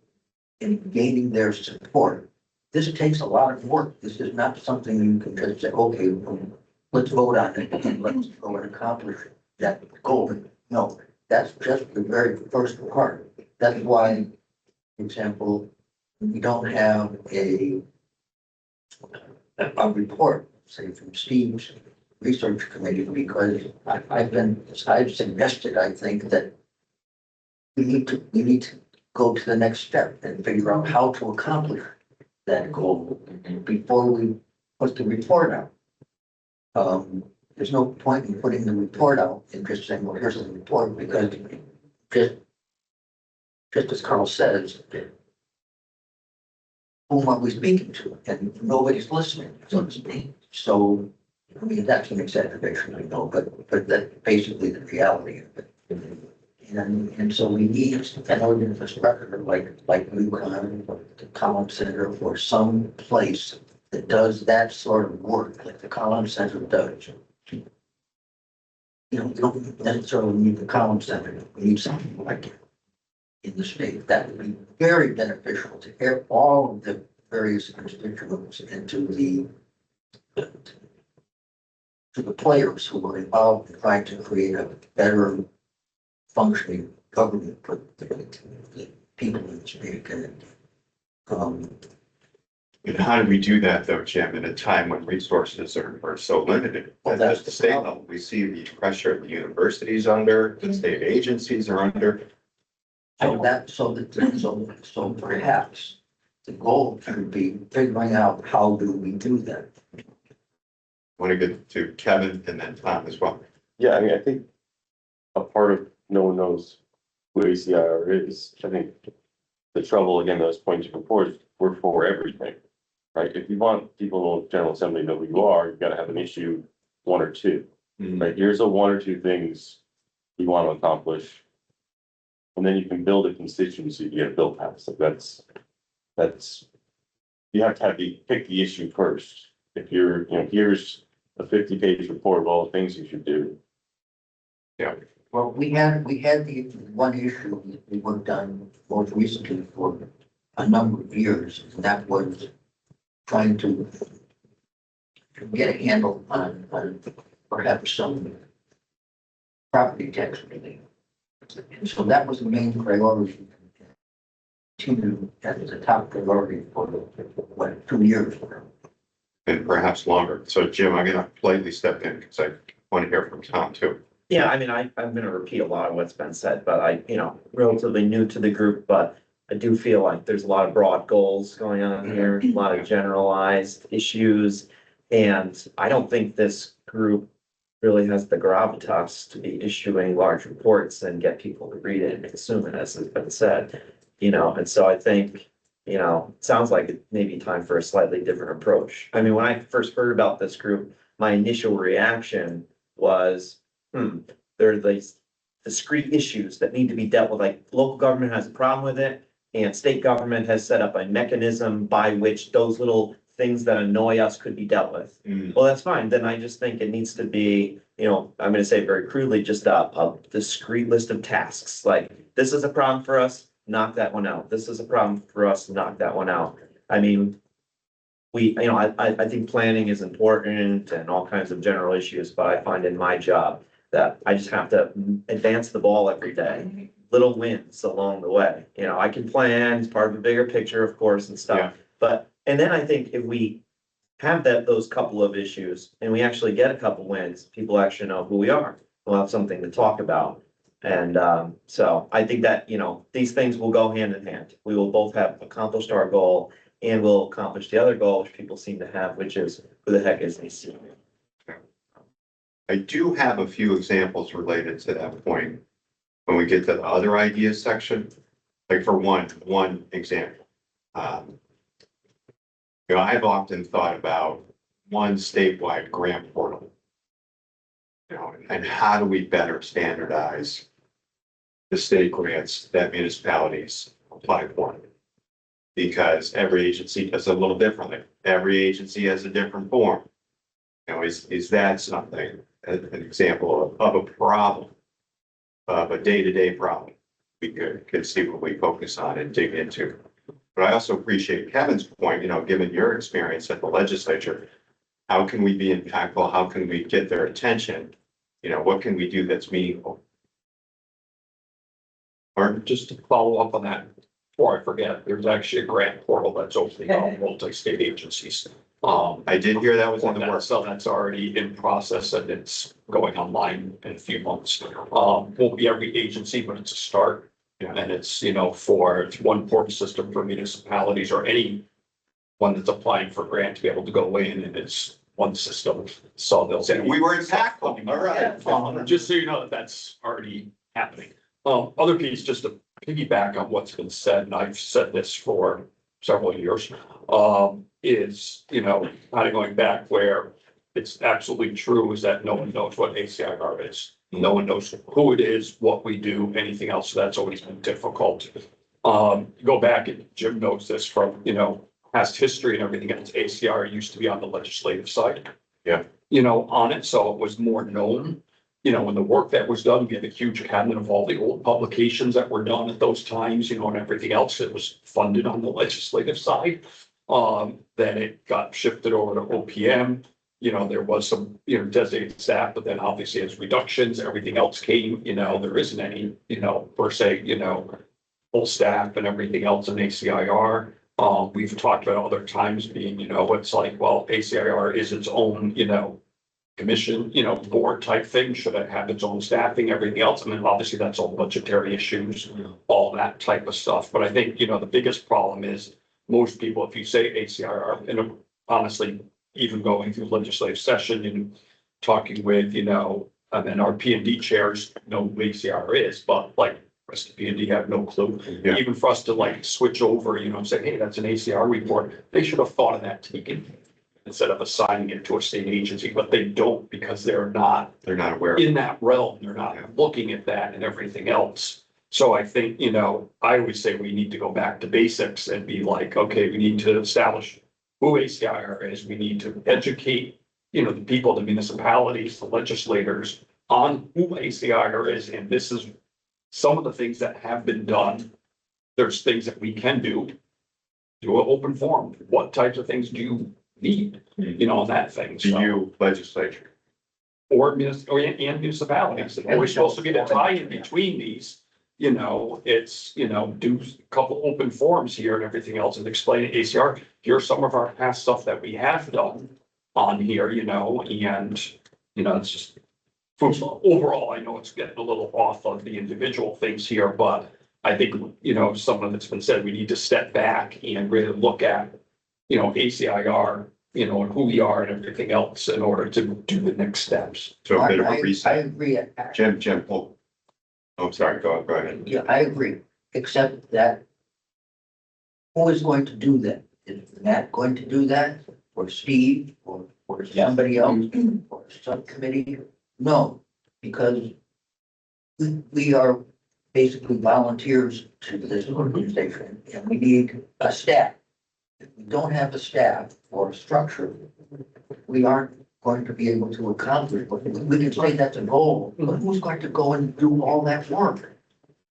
and gaining their support. This takes a lot of work. This is not something you can just say, okay, let's vote on it and let's go and accomplish that goal. No, that's just the very first part. That's why, for example, we don't have a report, say from Steve's research committee, because I've suggested, I think that we need to go to the next step and figure out how to accomplish that goal before we put the report out. There's no point in putting the report out and just saying, well, here's the report, because just as Carl says, whom are we speaking to? And nobody's listening, so to speak. So, I mean, that's an exaggeration, I know, but that's basically the reality of it. And so we need an infrastructure like UConn or the Collins Center or some place that does that sort of work, like the Collins Center does. You know, we don't necessarily need the Collins Center. We need something like it in the state. That would be very beneficial to all of the various constituents and to the players who are involved in trying to create a better functioning government for the people in the state. And how do we do that though, Jim, in a time when resources are so limited? Well, that's At the state level, we see the pressure the universities under, the state agencies are under. So perhaps the goal should be figuring out how do we do that. I want to get to Kevin and then Tom as well. Yeah, I mean, I think a part of no one knows who ACIR is. I think the trouble, again, those points before is we're for everything, right? If you want people in the General Assembly to know who you are, you've got to have an issue, one or two, right? Here's the one or two things you want to accomplish. And then you can build a constituency to get a bill passed. Like that's, you have to pick the issue first. If you're, here's a 50-page report of all the things you should do. Yeah. Well, we had the one issue that we worked on most recently for a number of years, and that was trying to get a handle on perhaps some property tax relief. And so that was the main priority. That was a top priority for 2 years. And perhaps longer. So Jim, I'm gonna politely step in because I want to hear from Tom too. Yeah, I mean, I'm gonna repeat a lot of what's been said, but relatively new to the group, but I do feel like there's a lot of broad goals going on here, a lot of generalized issues. And I don't think this group really has the gravitas to be issuing large reports and get people to read it and consume it, as has been said. And so I think, it sounds like it may be time for a slightly different approach. I mean, when I first heard about this group, my initial reaction was, there are these discrete issues that need to be dealt with, like local government has a problem with it, and state government has set up a mechanism by which those little things that annoy us could be dealt with. Well, that's fine. Then I just think it needs to be, I'm gonna say it very crudely, just a discrete list of tasks. Like, this is a problem for us, knock that one out. This is a problem for us, knock that one out. I mean, I think planning is important and all kinds of general issues, but I find in my job that I just have to advance the ball every day. little wins along the way. You know, I can plan, it's part of a bigger picture, of course, and Yeah. stuff. But, and then I think if we have those couple of issues and we actually get a couple wins, people actually know who we are. We'll have something to talk about. And, so I think that, you know, these things will go hand in hand. We will both have accomplished our goal and we'll accomplish the other goal, which people seem to have, which is who the heck is ACIR? I do have a few examples related to that point. When we get to the other ideas section, like for one example. You know, I've often thought about one statewide grant portal. You know, and how do we better standardize the state grants that municipalities apply for? Because every agency does it a little differently. Every agency has a different form. You know, is that something, an example of a problem, of a day-to-day problem? We could see what we focus on and dig into. But I also appreciate Kevin's point, you know, given your experience at the legislature, how can we be impactful? How can we get their attention? You know, what can we do that's meaningful? Or just to follow up on that, before I forget, there's actually a grant portal that's opening up multi-state agencies. I did hear that was in the works. So that's already in process and it's going online in a few months. Won't be every agency, but it's a start. Yeah. And it's, you know, it's one portal system for municipalities or any one that's applying for grant to be able to go in, and it's one system. So they'll say. We were impactful, all right. Just so you know that that's already happening. Other piece, just to piggyback on what's been said, and I've said this for several years, is, you know, kind of going back where it's absolutely true is that no one knows what ACIR is. No one knows who it is, what we do, anything else. So that's always been difficult. Go back and Jim knows this from, you know, past history and everything else. ACIR used to be on the legislative side. Yeah. You know, on it. So it was more known. You know, when the work that was done, we had a huge cabinet of all the old publications that were done at those times, you know, and everything else that was funded on the legislative side. Then it got shifted over to OPM. You know, there was some, you know, designated staff, but then obviously as reductions, everything else came, you know, there isn't any, you know, per se, you know, full staff and everything else in ACIR. We've talked about other times being, you know, it's like, well, ACIR is its own, you know, commission, you know, board type thing, should it have its own staffing, everything else. I mean, obviously that's all budgetary issues, all that type of stuff. But I think, you know, the biggest problem is most people, if you say ACIR, and honestly, even going through legislative session and talking with, you know, and then our P and D chairs know who ACIR is, but like rest of P and D have no clue. Yeah. Even for us to like switch over, you know, and say, hey, that's an ACIR report, they should have thought of that taken instead of assigning it to a state agency, but they don't because they're not aware. in that realm. They're not looking at that and everything else. So I think, you know, I always say we need to go back to basics and be like, okay, we need to establish who ACIR is. We need to educate, you know, the people, the municipalities, the legislators on who ACIR is. And this is some of the things that have been done. There's things that we can do an open forum. What types of things do you need, you know, on that thing? Do you legislature? Or municipalities. And we're supposed to be the tie-in between these. You know, it's, you know, do a couple open forums here and everything else and explain to ACIR, here's some of our past stuff that we have done on here, you know, and, you know, it's just, overall, I know it's getting a little off of the individual things here, but I think, you know, some of it's been said, we need to step back and really look at, you know, ACIR, you know, and who we are and everything else in order to do the next steps. So a bit of I a reset. agree. Jim, oh, I'm sorry, go ahead. Yeah, I agree, except that who is going to do that? Is Matt going to do that, or Steve, or somebody else, or a subcommittee? No, because we are basically volunteers to this organization, and we need a staff. If we don't have a staff or a structure, we aren't going to be able to accomplish, but we can say that's a goal, but who's going to go and do all that work?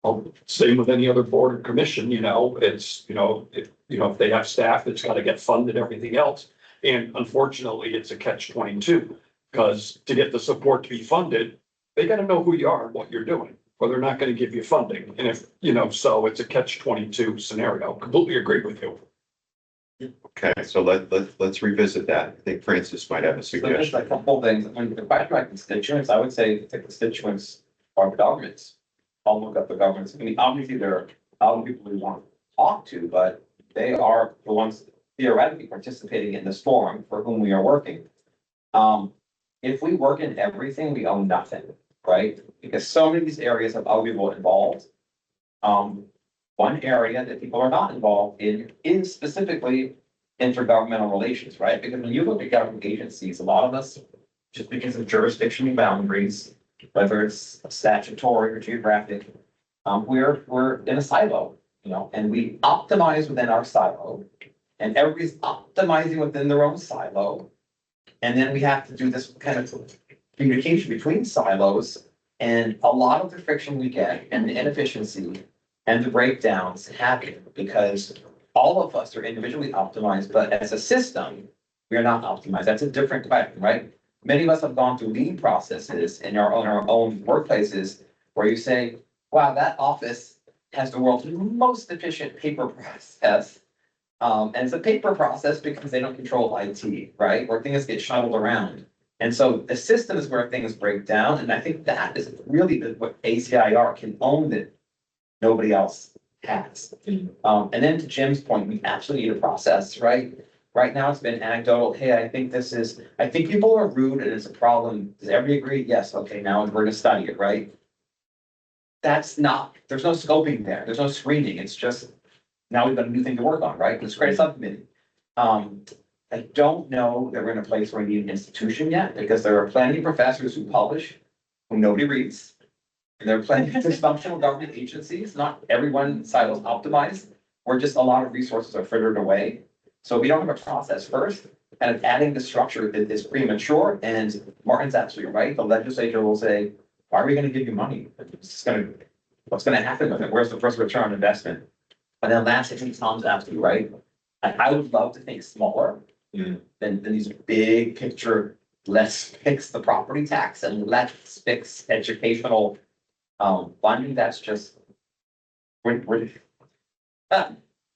Well, same with any other board or commission, you know, it's, you know, if they have staff, it's gotta get funded, everything else. And unfortunately, it's a catch-22, because to get the support to be funded, they gotta know who you are and what you're doing. or they're not gonna give you funding. And if, so it's a catch-22 scenario. Completely agree with you. Okay, so let's revisit that. I think Francis might have a So just suggestion. a couple of things. When the question about constituents, I would say the constituents are the governments. I'll look up the governments. I mean, obviously there are other people we want to talk to, but they are the ones theoretically participating in this forum for whom we are working. If we work in everything, we own nothing, right? Because so many of these areas have other people involved. One area that people are not involved in is specifically intergovernmental relations, right? Because when you look at government agencies, a lot of us, just because of jurisdictional boundaries, whether it's statutory or geographic, we're in a silo, and we optimize within our silo, and everybody's optimizing within their own silo. And then we have to do this kind of communication between silos, and a lot of the friction we get and the inefficiency and the breakdowns happen because all of us are individually optimized, but as a system, we are not optimized. That's a different question, right? Many of us have gone through lean processes in our own workplaces where you say, wow, that office has the world's most efficient paper process. And it's a paper process because they don't control IT, right? Where things get shuttled around. And so the system is where things break down. And I think that is really what ACIR can own that nobody else has. And then to Jim's point, we absolutely need a process, right? Right now, it's been anecdotal. Hey, I think people are rude and it's a problem. Does everybody agree? Yes. Okay, now we're gonna study it, right? There's no scoping there. There's no screening. It's just, now we've got a new thing to work on, right? Let's create a subcommittee. I don't know that we're in a place where we need an institution yet, because there are plenty of professors who publish, whom nobody reads. And there are plenty of dysfunctional government agencies, not everyone silos optimized, or just a lot of resources are frittered away. So we don't have a process first, kind of adding the structure is premature, and Martin's absolutely right. The legislature will say, why are we gonna give you money? What's gonna happen with it? Where's the first return on investment? And then last, I think Tom's absolutely right. I would love to think smaller than these big picture, let's fix the property tax and let's fix educational funding. That's just,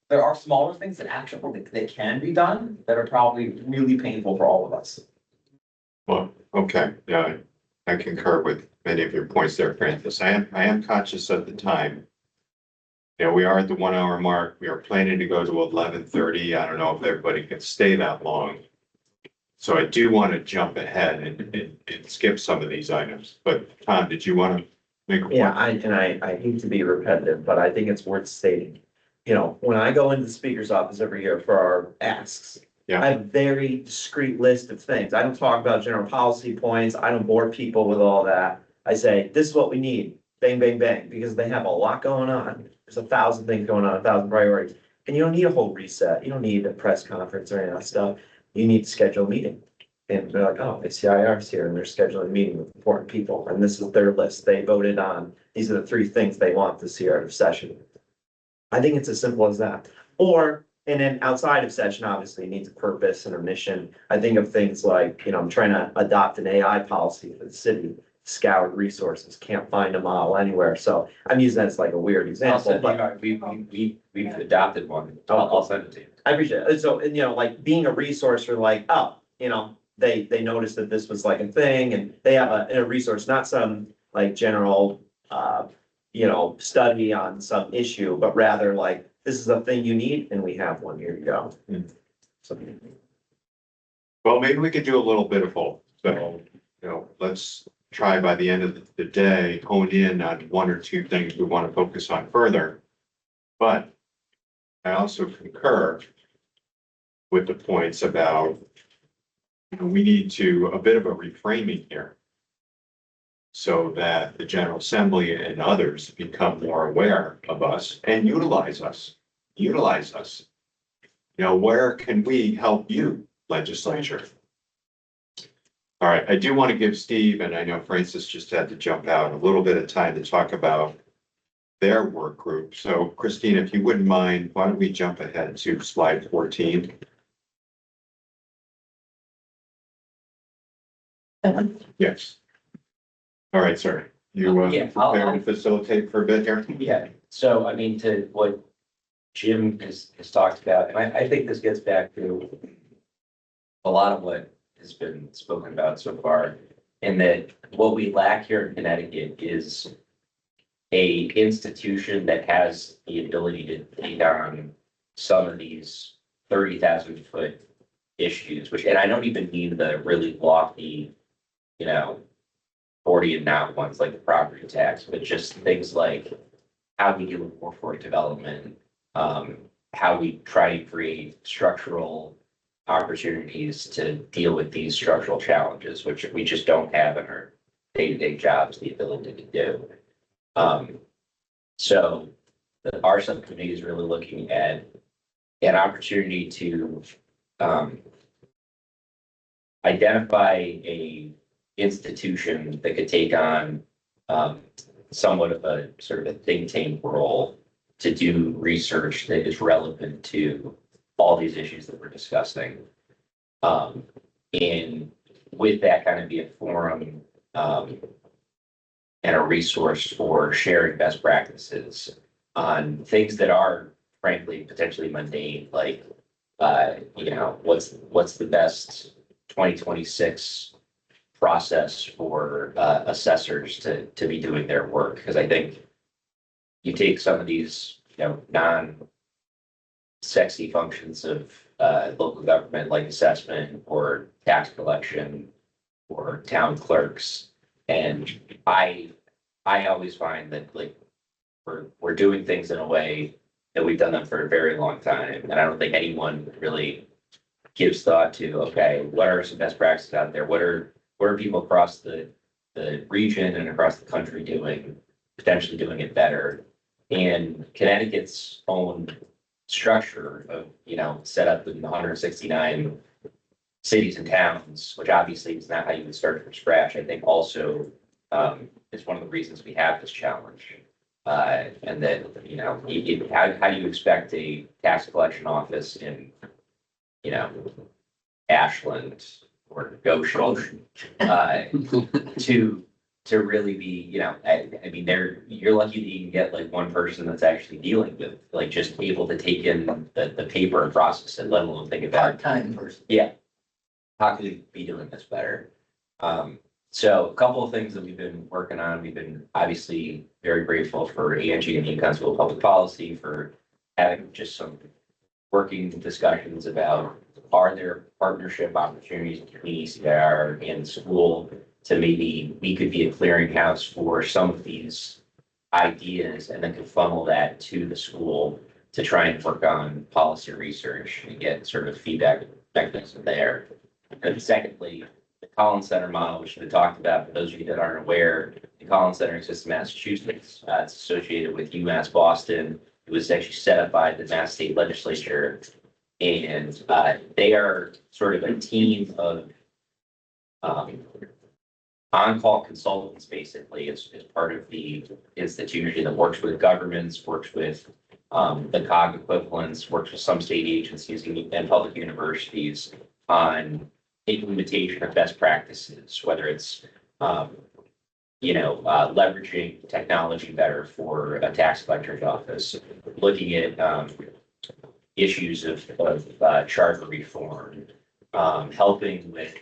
there are smaller things that actually they can be done that are probably really painful for all of us. Well, okay, yeah, I concur with many of your points there, Francis. I am conscious of the time. We are at the 1 hour mark. We are planning to go to 11:30. I don't know if everybody can stay that long. So I do want to jump ahead and skip some of these items. But Tom, did you want to make a point? Yeah, I hate to be repetitive, but I think it's worth stating. When I go into the speaker's office every year for our asks, Yeah. I have a very discrete list of things. I don't talk about general policy points. I don't bore people with all that. I say, this is what we need, bang, bang, bang, because they have a lot going on. There's 1,000 things going on, 1,000 priorities. And you don't need a whole reset. You don't need a press conference or any of that stuff. You need to schedule a meeting. And they're like, oh, ACIR's here and they're scheduling a meeting with important people. And this is their list. They voted on, these are the 3 things they want this year out of session. I think it's as simple as that. And then outside of session, obviously it needs a purpose and a mission. I think of things like, I'm trying to adopt an AI policy for the city, scoured resources, can't find a model anywhere. So I'm using that as like a weird example, but We've adopted one. I'll send it to you. I appreciate it. So, and like being a resource for like, they noticed that this was like a thing and they have a resource, not some like general, study on some issue, but rather like, this is a thing you need and we have one, here you go. So. Well, maybe we could do a little bit of both. So, let's try by the end of the day, hone in on 1 or 2 things we want to focus on further. But I also concur with the points about, we need a bit of a reframing here so that the General Assembly and others become more aware of us and utilize us. Where can we help you, legislature? All right, I do want to give Steve, and I know Francis just had to jump out, a little bit of time to talk about their work group. So Christine, if you wouldn't mind, why don't we jump ahead to slide 14? Yes. All right, sorry. You Yeah, I'll- prepared to facilitate for a bit here? Yeah, so I mean, to what Jim has talked about, and I think this gets back to a lot of what has been spoken about so far, in that what we lack here in Connecticut is a institution that has the ability to take on some of these 30,000 foot issues, which, and I don't even mean the really lofty, 40 and now ones like the property tax, but just things like how we deal with workforce development, how we try to create structural opportunities to deal with these structural challenges, which we just don't have in our day-to-day jobs, the ability to do. So our subcommittee is really looking at an opportunity to identify a institution that could take on somewhat of a sort of a think tank role to do research that is relevant to all these issues that we're discussing. And with that kind of be a forum and a resource for sharing best practices on things that are frankly potentially mundane, like what's the best 2026 process for assessors to be doing their work, because I think you take some of these non-sexy functions of local government like assessment or tax collection or town clerks, and I always find that we're doing things in a way that we've done them for a very long time, and I don't think anyone really gives thought to, okay, what are some best practices out there? What are people across the region and across the country doing, potentially doing it better? And Connecticut's own structure of, set up in 169 cities and towns, which obviously is not how you would start from scratch, I think also is one of the reasons we have this challenge. And that, how do you expect a tax collection office in, Ashland or Goshen, to really be, I mean, you're lucky that you can get like one person that's actually dealing with, like, just able to take in the paper and process it, let alone think about. Part-time person. Yeah. How could we be doing this better? So a couple of things that we've been working on, we've been obviously very grateful for Angie and the Yukon School of Public Policy for having just some working discussions about, are there partnership opportunities between ACIR and the school to maybe we could be a clearinghouse for some of these ideas, and then could funnel that to the school to try and work on policy research and get sort of feedback mechanism there. And secondly, the Collins Center model, which has been talked about, for those of you that aren't aware, the Collins Center exists in Massachusetts. It's associated with UMass Boston. It was actually set up by the Mass State Legislature. And they are sort of a team of on-call consultants, basically. It's part of the institution that works with governments, works with the COG equivalents, works with some state agencies and public universities on implementation of best practices, whether it's leveraging technology better for a tax collector's office, looking at issues of charter reform, helping with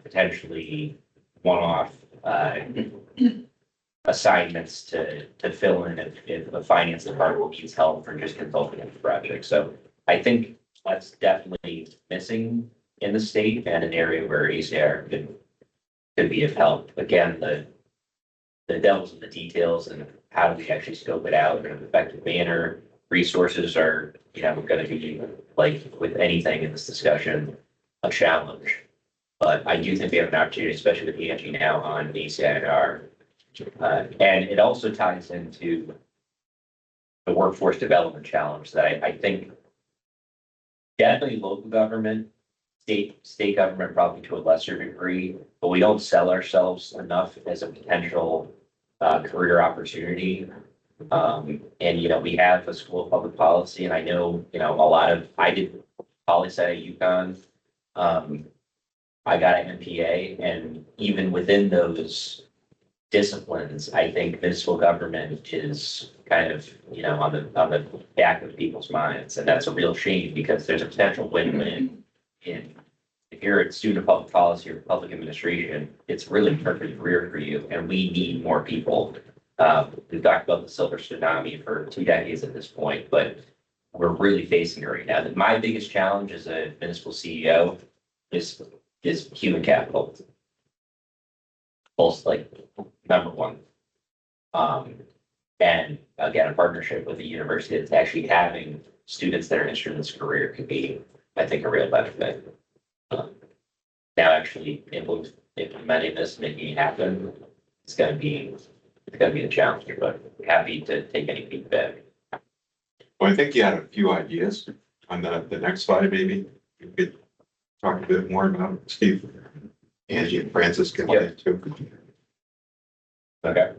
potentially one-off assignments to fill in if the finance department needs help for just consulting on the project. So I think that's definitely missing in the state, and an area where ACIR could be of help. Again, the devil's in the details, and how do we actually scope it out in an effective manner? Resources are, going to be, like with anything in this discussion, a challenge. But I do think we have an opportunity, especially with Angie now on ACIR. And it also ties into the workforce development challenge that I think definitely local government, state government probably to a lesser degree, but we don't sell ourselves enough as a potential career opportunity. And, we have a School of Public Policy, and I know, I did poli-sci at UConn. I got an MPA, and even within those disciplines, I think municipal government is kind of, on the back of people's minds. And that's a real shame because there's a potential win-win in, if you're a student of public policy or public administration, it's really a perfect career for you, and we need more people. We've talked about the silver tsunami for 2 decades at this point, but we're really facing it right now. My biggest challenge as a municipal CEO is human capital. Both like number one. And again, a partnership with the university that's actually having students that are interested in this career could be, I think, a real benefit. Now actually implementing this, making it happen, it's gonna be a challenge, but happy to take any feedback. Well, I think you had a few ideas on the next slide, maybe you could talk a bit more about Steve. Angie and Francis can get too. Okay.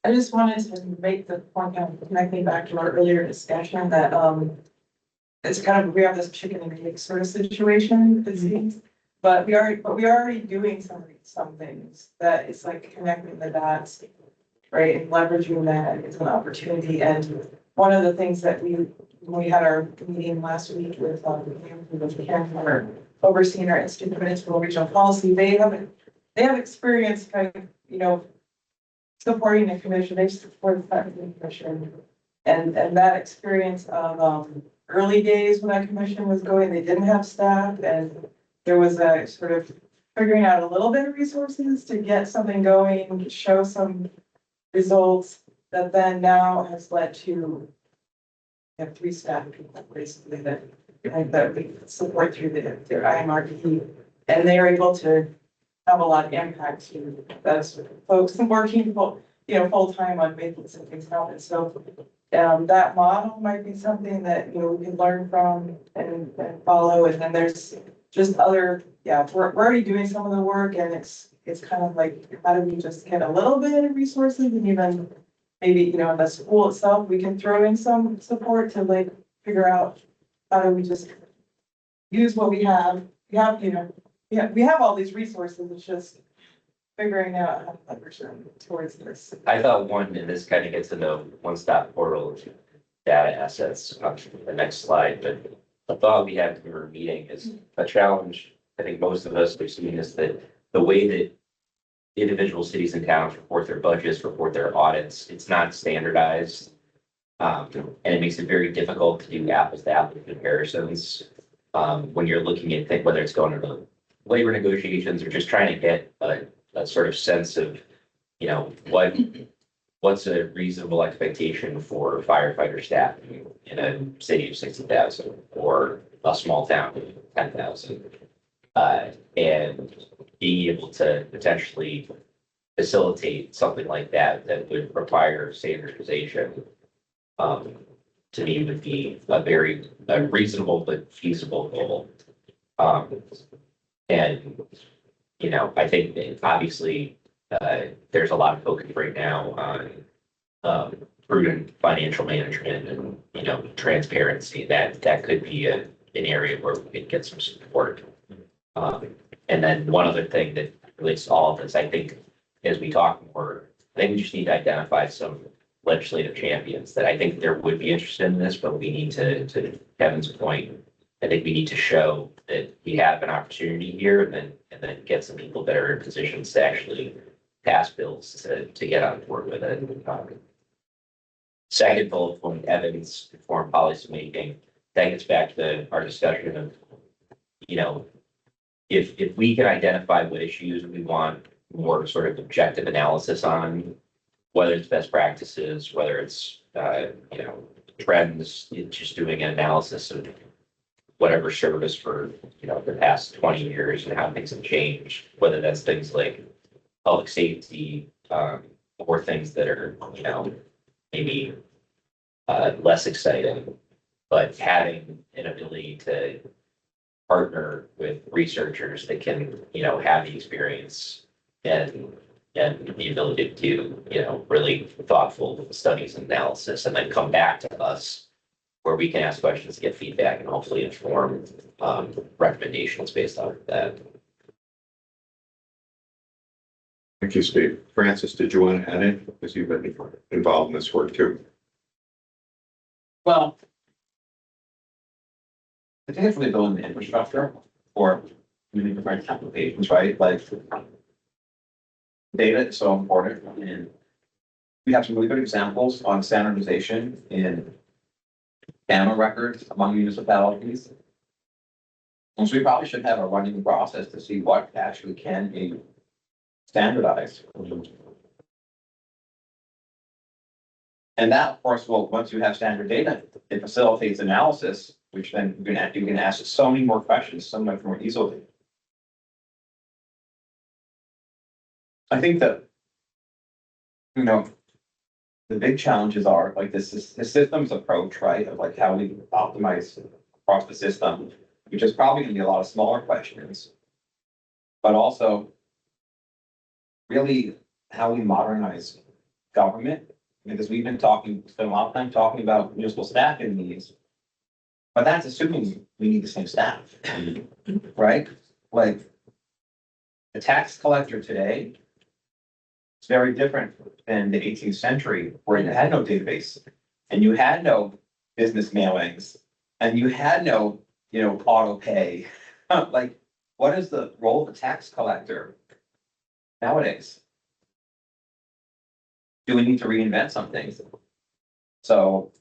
I just wanted to make the point, kind of connecting back to our earlier discussion that, it's kind of, we have this chicken and egg sort of situation, it seems. But we're already doing some things that is like connecting the dots, right? And leveraging that as an opportunity. And one of the things that when we had our meeting last week with, Karen, who are overseeing our Institute of Municipal Regional Policy, they have experience kind of, supporting the commission. They support the commission. And that experience of, early days when that commission was going, they didn't have staff, and there was a sort of figuring out a little bit of resources to get something going, show some results that then now has led to have 3 staff people basically that we support through their IMRP, and they are able to have a lot of impact to those folks working full time on making some things happen. So that model might be something that, we can learn from and follow. And then there's just other, we're already doing some of the work, and it's kind of like, how do we just get a little bit of resources, and even maybe, in the school itself, we can throw in some support to like figure out how do we just use what we have. We have all these resources, it's just figuring out how to leverage them towards this. I thought one, and this kind of gets into one-stop portal data assets on the next slide, but the thought we had when we were meeting is a challenge. I think most of us have seen is that the way that individual cities and towns report their budgets, report their audits, it's not standardized. And it makes it very difficult to do apples to apples comparisons. When you're looking at things, whether it's going into labor negotiations or just trying to get a sort of sense of, what's a reasonable expectation for firefighter staff in a city of 60,000 or a small town of 10,000. And being able to potentially facilitate something like that would require standardization, to me would be a reasonable but feasible goal. And I think that obviously there's a lot of focus right now on prudent financial management and transparency. That could be an area where we could get some support. And then one other thing that relates to all of this, I think, as we talk more, I think we just need to identify some legislative champions that I think there would be interested in this, but we need to Kevin's point, I think we need to show that we have an opportunity here and then get some people that are in positions to actually pass bills to get on board with it. Second bullet point, Evans, informed policy making, that gets back to our discussion of, if we can identify what issues we want more sort of objective analysis on, whether it's best practices, whether it's, trends, just doing an analysis of whatever service for, the past 20 years and how things have changed, whether that's things like public safety, or things that are, maybe less exciting, but having an ability to partner with researchers that can, have the experience and the ability to do, really thoughtful studies and analysis, and then come back to us where we can ask questions, get feedback, and hopefully inform recommendations based on that. Thank you, Steve. Francis, did you want to add in? Because you've been involved in this work too. Well, I think it's really building the infrastructure for many different applications, right? Like data is so important, and we have some really good examples on standardization in camera records among municipalities. And so we probably should have a running process to see what actually can be standardized. And that, of course, will, once you have standard data, it facilitates analysis, which then you can ask so many more questions, so much more easily. I think that, you know, the big challenges are like this is the systems approach, right? Of like how we optimize across the system, which is probably gonna be a lot of smaller questions. But also really how we modernize government, because we've been spent a lot of time talking about municipal staffing needs. But that's assuming we need the same staff, right? Like the tax collector today is very different than the 18th century, where you had no database and you had no business mailings and you had no, auto pay. Like, what is the role of the tax collector nowadays? Do we need to reinvent some things? So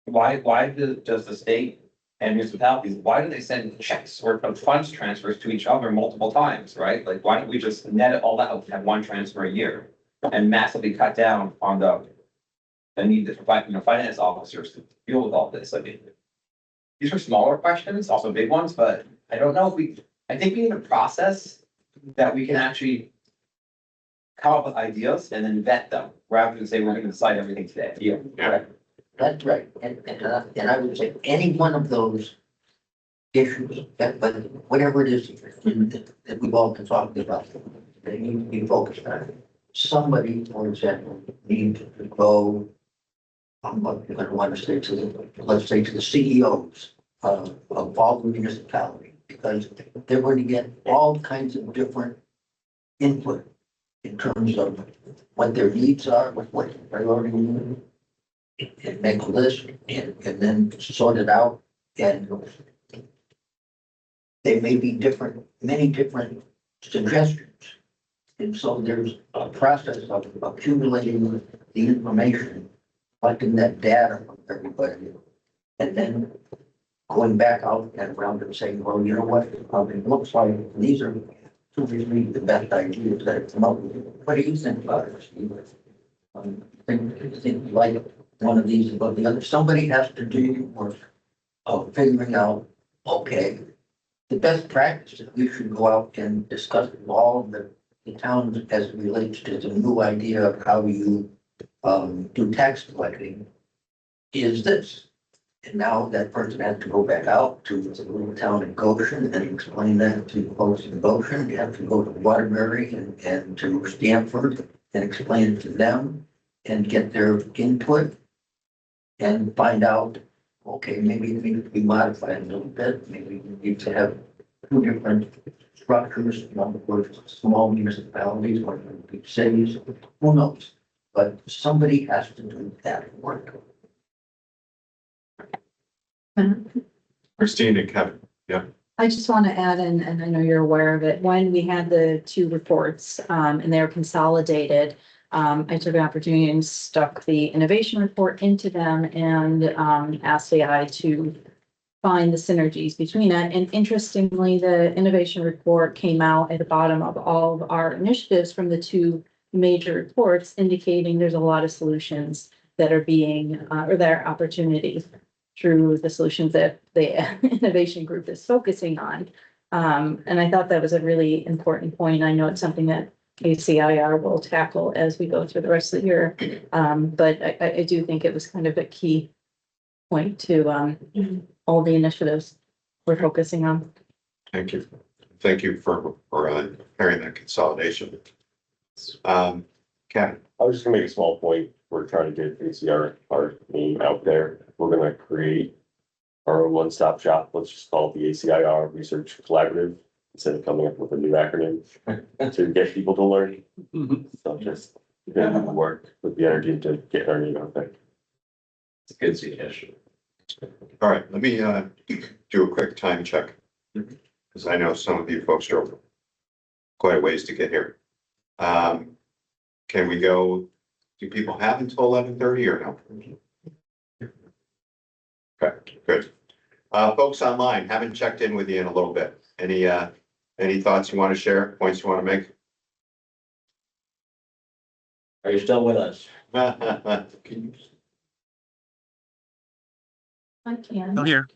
why does the state and municipalities, why do they send checks or funds transfers to each other multiple times, right? Like, why don't we just net it all out and have one transfer a year and massively cut down on the need to provide, finance officers to deal with all this? I mean, these are smaller questions, also big ones, but I don't know if I think we need a process that we can actually come up with ideas and then vet them, rather than say we're gonna decide everything today. Yeah. That's right, and I would say any one of those issues, but whatever it is that we've all been talking about, they need to be focused on. Somebody, for example, needs to go, I'm gonna want to say let's say to the CEOs of all the municipalities, because they're going to get all kinds of different input in terms of what their needs are, what priority and make a list and then sort it out. And they may be many different suggestions. And so there's a process of accumulating the information, collecting that data from everybody, and then going back out and around and saying, well, you know what, it looks like these are two or three of the best ideas that have come up with. What do you think about it, Steve? Think like one of these above the other. Somebody has to do the work of figuring out, okay, the best practice that we should go out and discuss with all of the towns as it relates to the new idea of how you do tax collecting is this. And now that person has to go back out to the little town in Goshen and explain that to the folks in Goshen. You have to go to Waterbury and to Stanford and explain it to them and get their input and find out, okay, maybe it needs to be modified a little bit. Maybe we need to have two different structures, for small municipalities or big cities, who knows? But somebody has to do that work. Christine and Kevin, I just want to add in, and I know you're aware of it, when we had the two reports, and they were consolidated, I took an opportunity and stuck the innovation report into them and, asked AI to find the synergies between it. And interestingly, the innovation report came out at the bottom of all of our initiatives from the two major reports, indicating there's a lot of solutions that are being, or that are opportunities through the solutions that the innovation group is focusing on. And I thought that was a really important point. I know it's something that ACIR will tackle as we go through the rest of the year. But I do think it was kind of a key point to all the initiatives we're focusing on. thank you. Thank you for carrying that consolidation. Kevin, I was just gonna make a small point. We're trying to get ACR, our name out there. We're gonna create our own one-stop shop. Let's just call it the ACIR Research Collaborative. instead of coming up with a new acronym to get people to learn. So just gonna do the work with the energy to get our name out there. It's a good suggestion. All right, let me do a quick time check. Because I know some of you folks drove quite a ways to get here. Can we go, do people have until 11:30 or no? Okay, good. Folks online, haven't checked in with you in a little bit. Any thoughts you want to share, points you want to make? Are you still with us? Can you- I can. Still here.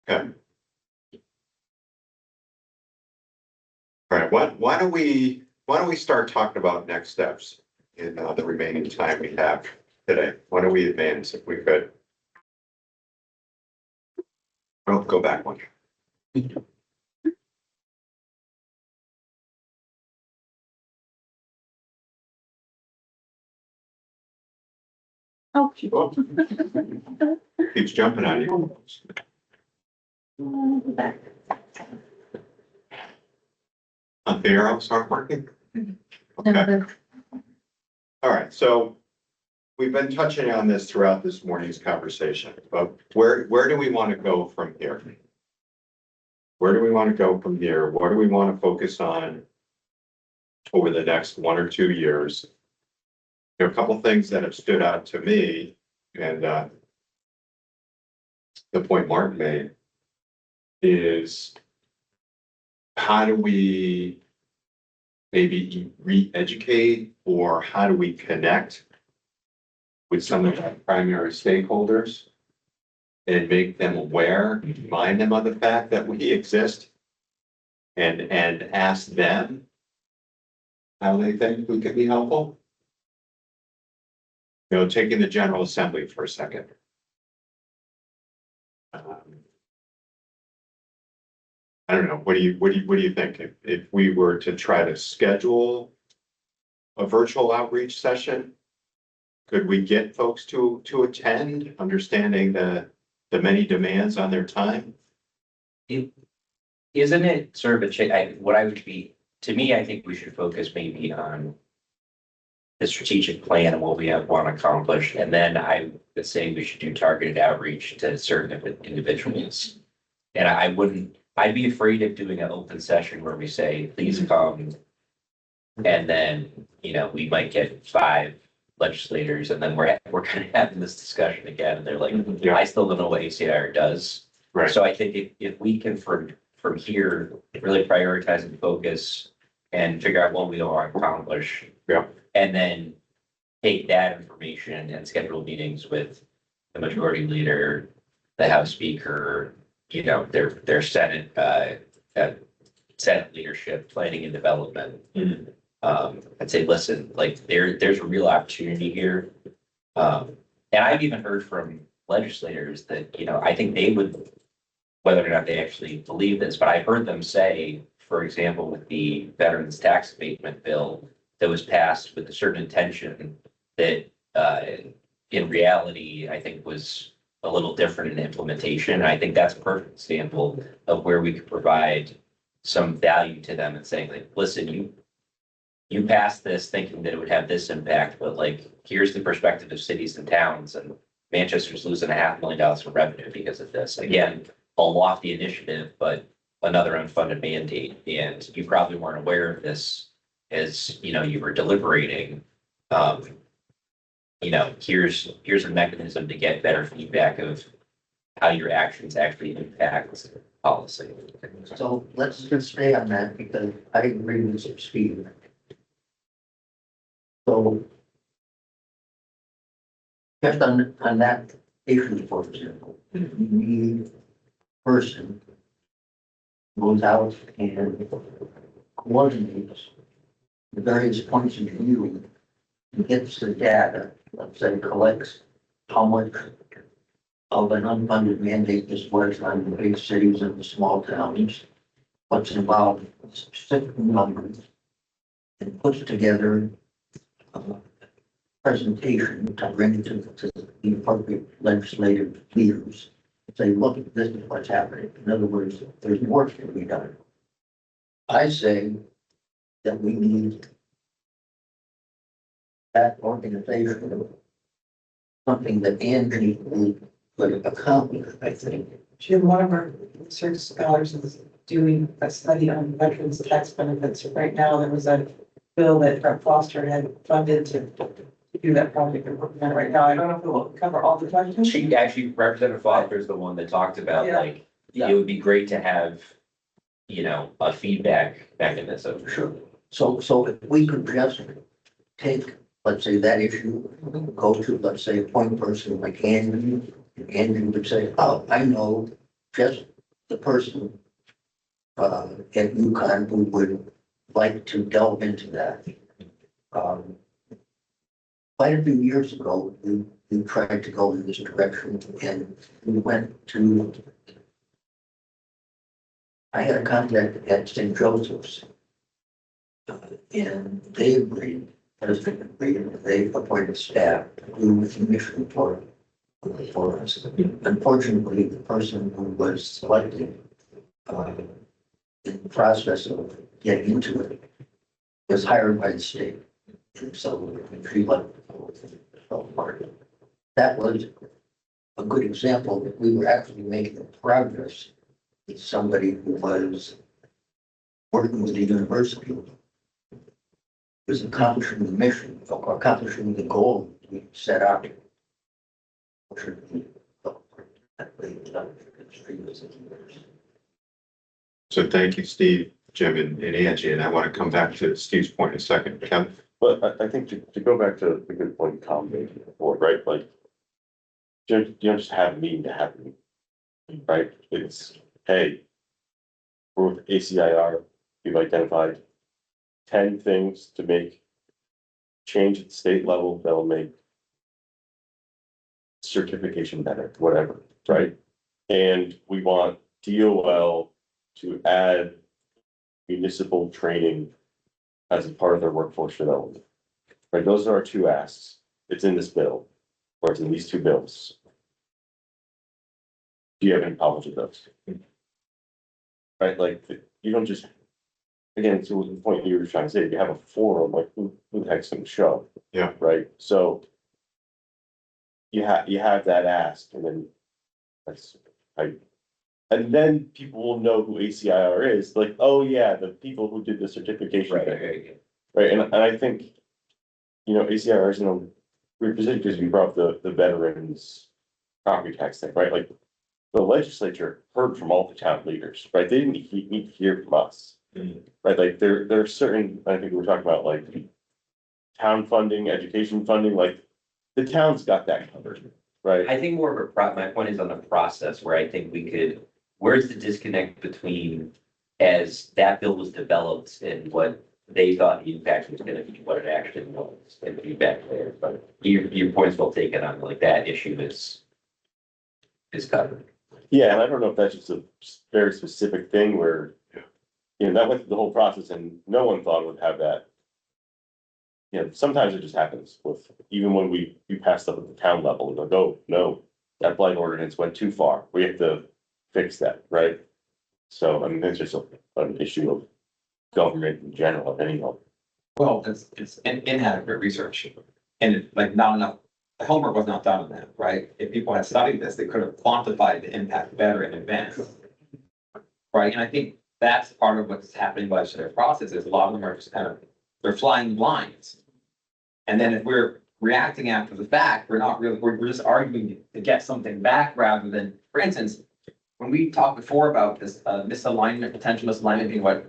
Okay. All right, why don't we start talking about next steps in the remaining time we have today? Why don't we advance if we could? Oh, go back one. Oh. Keeps jumping on you. Back. The arrows aren't working? No, Okay, the- all right, so we've been touching on this throughout this morning's conversation, but where do we want to go from here? Where do we want to go from here? What do we want to focus on over the next 1 or 2 years? There are a couple things that have stood out to me, and the point Mark made is how do we maybe re-educate, or how do we connect with some of our primary stakeholders and make them aware, remind them of the fact that we exist, and ask them how they think we could be helpful? You know, taking the General Assembly for a second. I don't know, what do you think? If we were to try to schedule a virtual outreach session, could we get folks to attend, understanding the many demands on their time? Isn't it sort of what I would be, to me, I think we should focus maybe on the strategic plan and what we want to accomplish. And then I would say we should do targeted outreach to certain individuals. And I'd be afraid of doing an open session where we say, please come. And then, we might get 5 legislators, and then we're kind of having this discussion again, and they're like, Yeah. I still don't know what ACIR does. Right. So I think if we can from here, really prioritize and focus and figure out what we want to accomplish. Yeah. And then take that information and schedule meetings with the majority leader, the House Speaker, their Senate, Senate leadership, planning and development. I'd say, listen, like there's a real opportunity here. And I've even heard from legislators that, I think they would, whether or not they actually believe this, but I heard them say, for example, with the veterans tax abatement bill that was passed with a certain intention that in reality, I think was a little different in implementation. And I think that's a perfect example of where we could provide some value to them and saying, like, listen, you passed this thinking that it would have this impact, but like, here's the perspective of cities and towns, and Manchester's losing $500,000 in revenue because of this. Again, a lofty initiative, but another unfunded mandate. And you probably weren't aware of this as, you were deliberating. Here's a mechanism to get better feedback of how your actions actually impact policy. So let's just stay on that because I agree with Steve. So just on that issue, for example, the person goes out and coordinates the various points of view, gets the data, let's say collects how much of an unfunded mandate this was on the big cities and the small towns, what's involved, specific numbers, and puts together a presentation to bring to the appropriate legislative leaders say, look, this is what's happening. In other words, there's work to be done. I say that we need that organization, something that Angie would accomplish, I think. Jim, one of our research scholars is doing a study on veterans' tax benefits. Right now, there was a bill that Brett Foster had funded to do that project. We're working on it right now. I don't know if it will cover all the questions. She actually, Representative Foster is the one that talked about, Yeah. like, it would be great to have, a feedback mechanism. Sure. So if we could just take, let's say, that issue, go to, let's say, a point person like Andrew, and Andrew would say, oh, I know just the person at UConn who would like to delve into that. Quite a few years ago, we tried to go in this direction, and we went to, I had a contact at St. Joseph's, and they agreed, President agreed, and they appointed staff to do the mission for us. Unfortunately, the person who was selected in the process of getting into it was hired by the state. And so she left the part. That was a good example that we were actually making progress with somebody who was working with the university. It was accomplishing the mission, or accomplishing the goal we set out. So thank you, Steve, Jim, and Angie, and I want to come back to Steve's point in a second. Kevin? But I think to go back to the good point Tom made before, right, like, you don't just have a meeting to have a meeting, right? It's, hey, we're with ACIR, we've identified 10 things to make change at the state level that'll make certification better, whatever, right? And we want DOL to add municipal training as a part of their workforce development. Right, those are our two asks. It's in this bill, or it's in these two bills. Do you have any problems with those? Right, like, you don't just, again, to the point you were trying to say, if you have a forum, like, who the heck's gonna show? Yeah. Right, so you have that ask, and then and then people will know who ACIR is, like, oh yeah, the people who did the certification thing. Right, and I think, ACIR is in a weird position because you brought up the veterans property tax thing, right? Like, the legislature heard from all the town leaders, right? They didn't need to hear from us. Right, like, there are certain, I think we were talking about, like, town funding, education funding, like, the town's got that covered, right? I think more of my point is on the process where I think where's the disconnect between as that bill was developed and what they thought the impact was gonna be, what it actually was, and feedback there, but your point's well taken on, like, that issue is covered. Yeah, and I don't know if that's just a very specific thing where, that went through the whole process and no one thought it would have that. Sometimes it just happens with, even when we pass stuff at the town level, and go, oh, no, that blight ordinance went too far. We have to fix that, right? So, I mean, it's just an issue of government in general, anyhow. Well, it's inadequate research and like not enough, the homework was not done on that, right? If people had studied this, they could have quantified the impact better in advance. Right, and I think that's part of what's happening by the process is a lot of them are just they're flying blind. And then if we're reacting after the fact, we're just arguing to get something back rather than, for instance, when we talked before about this misalignment, potential misalignment being what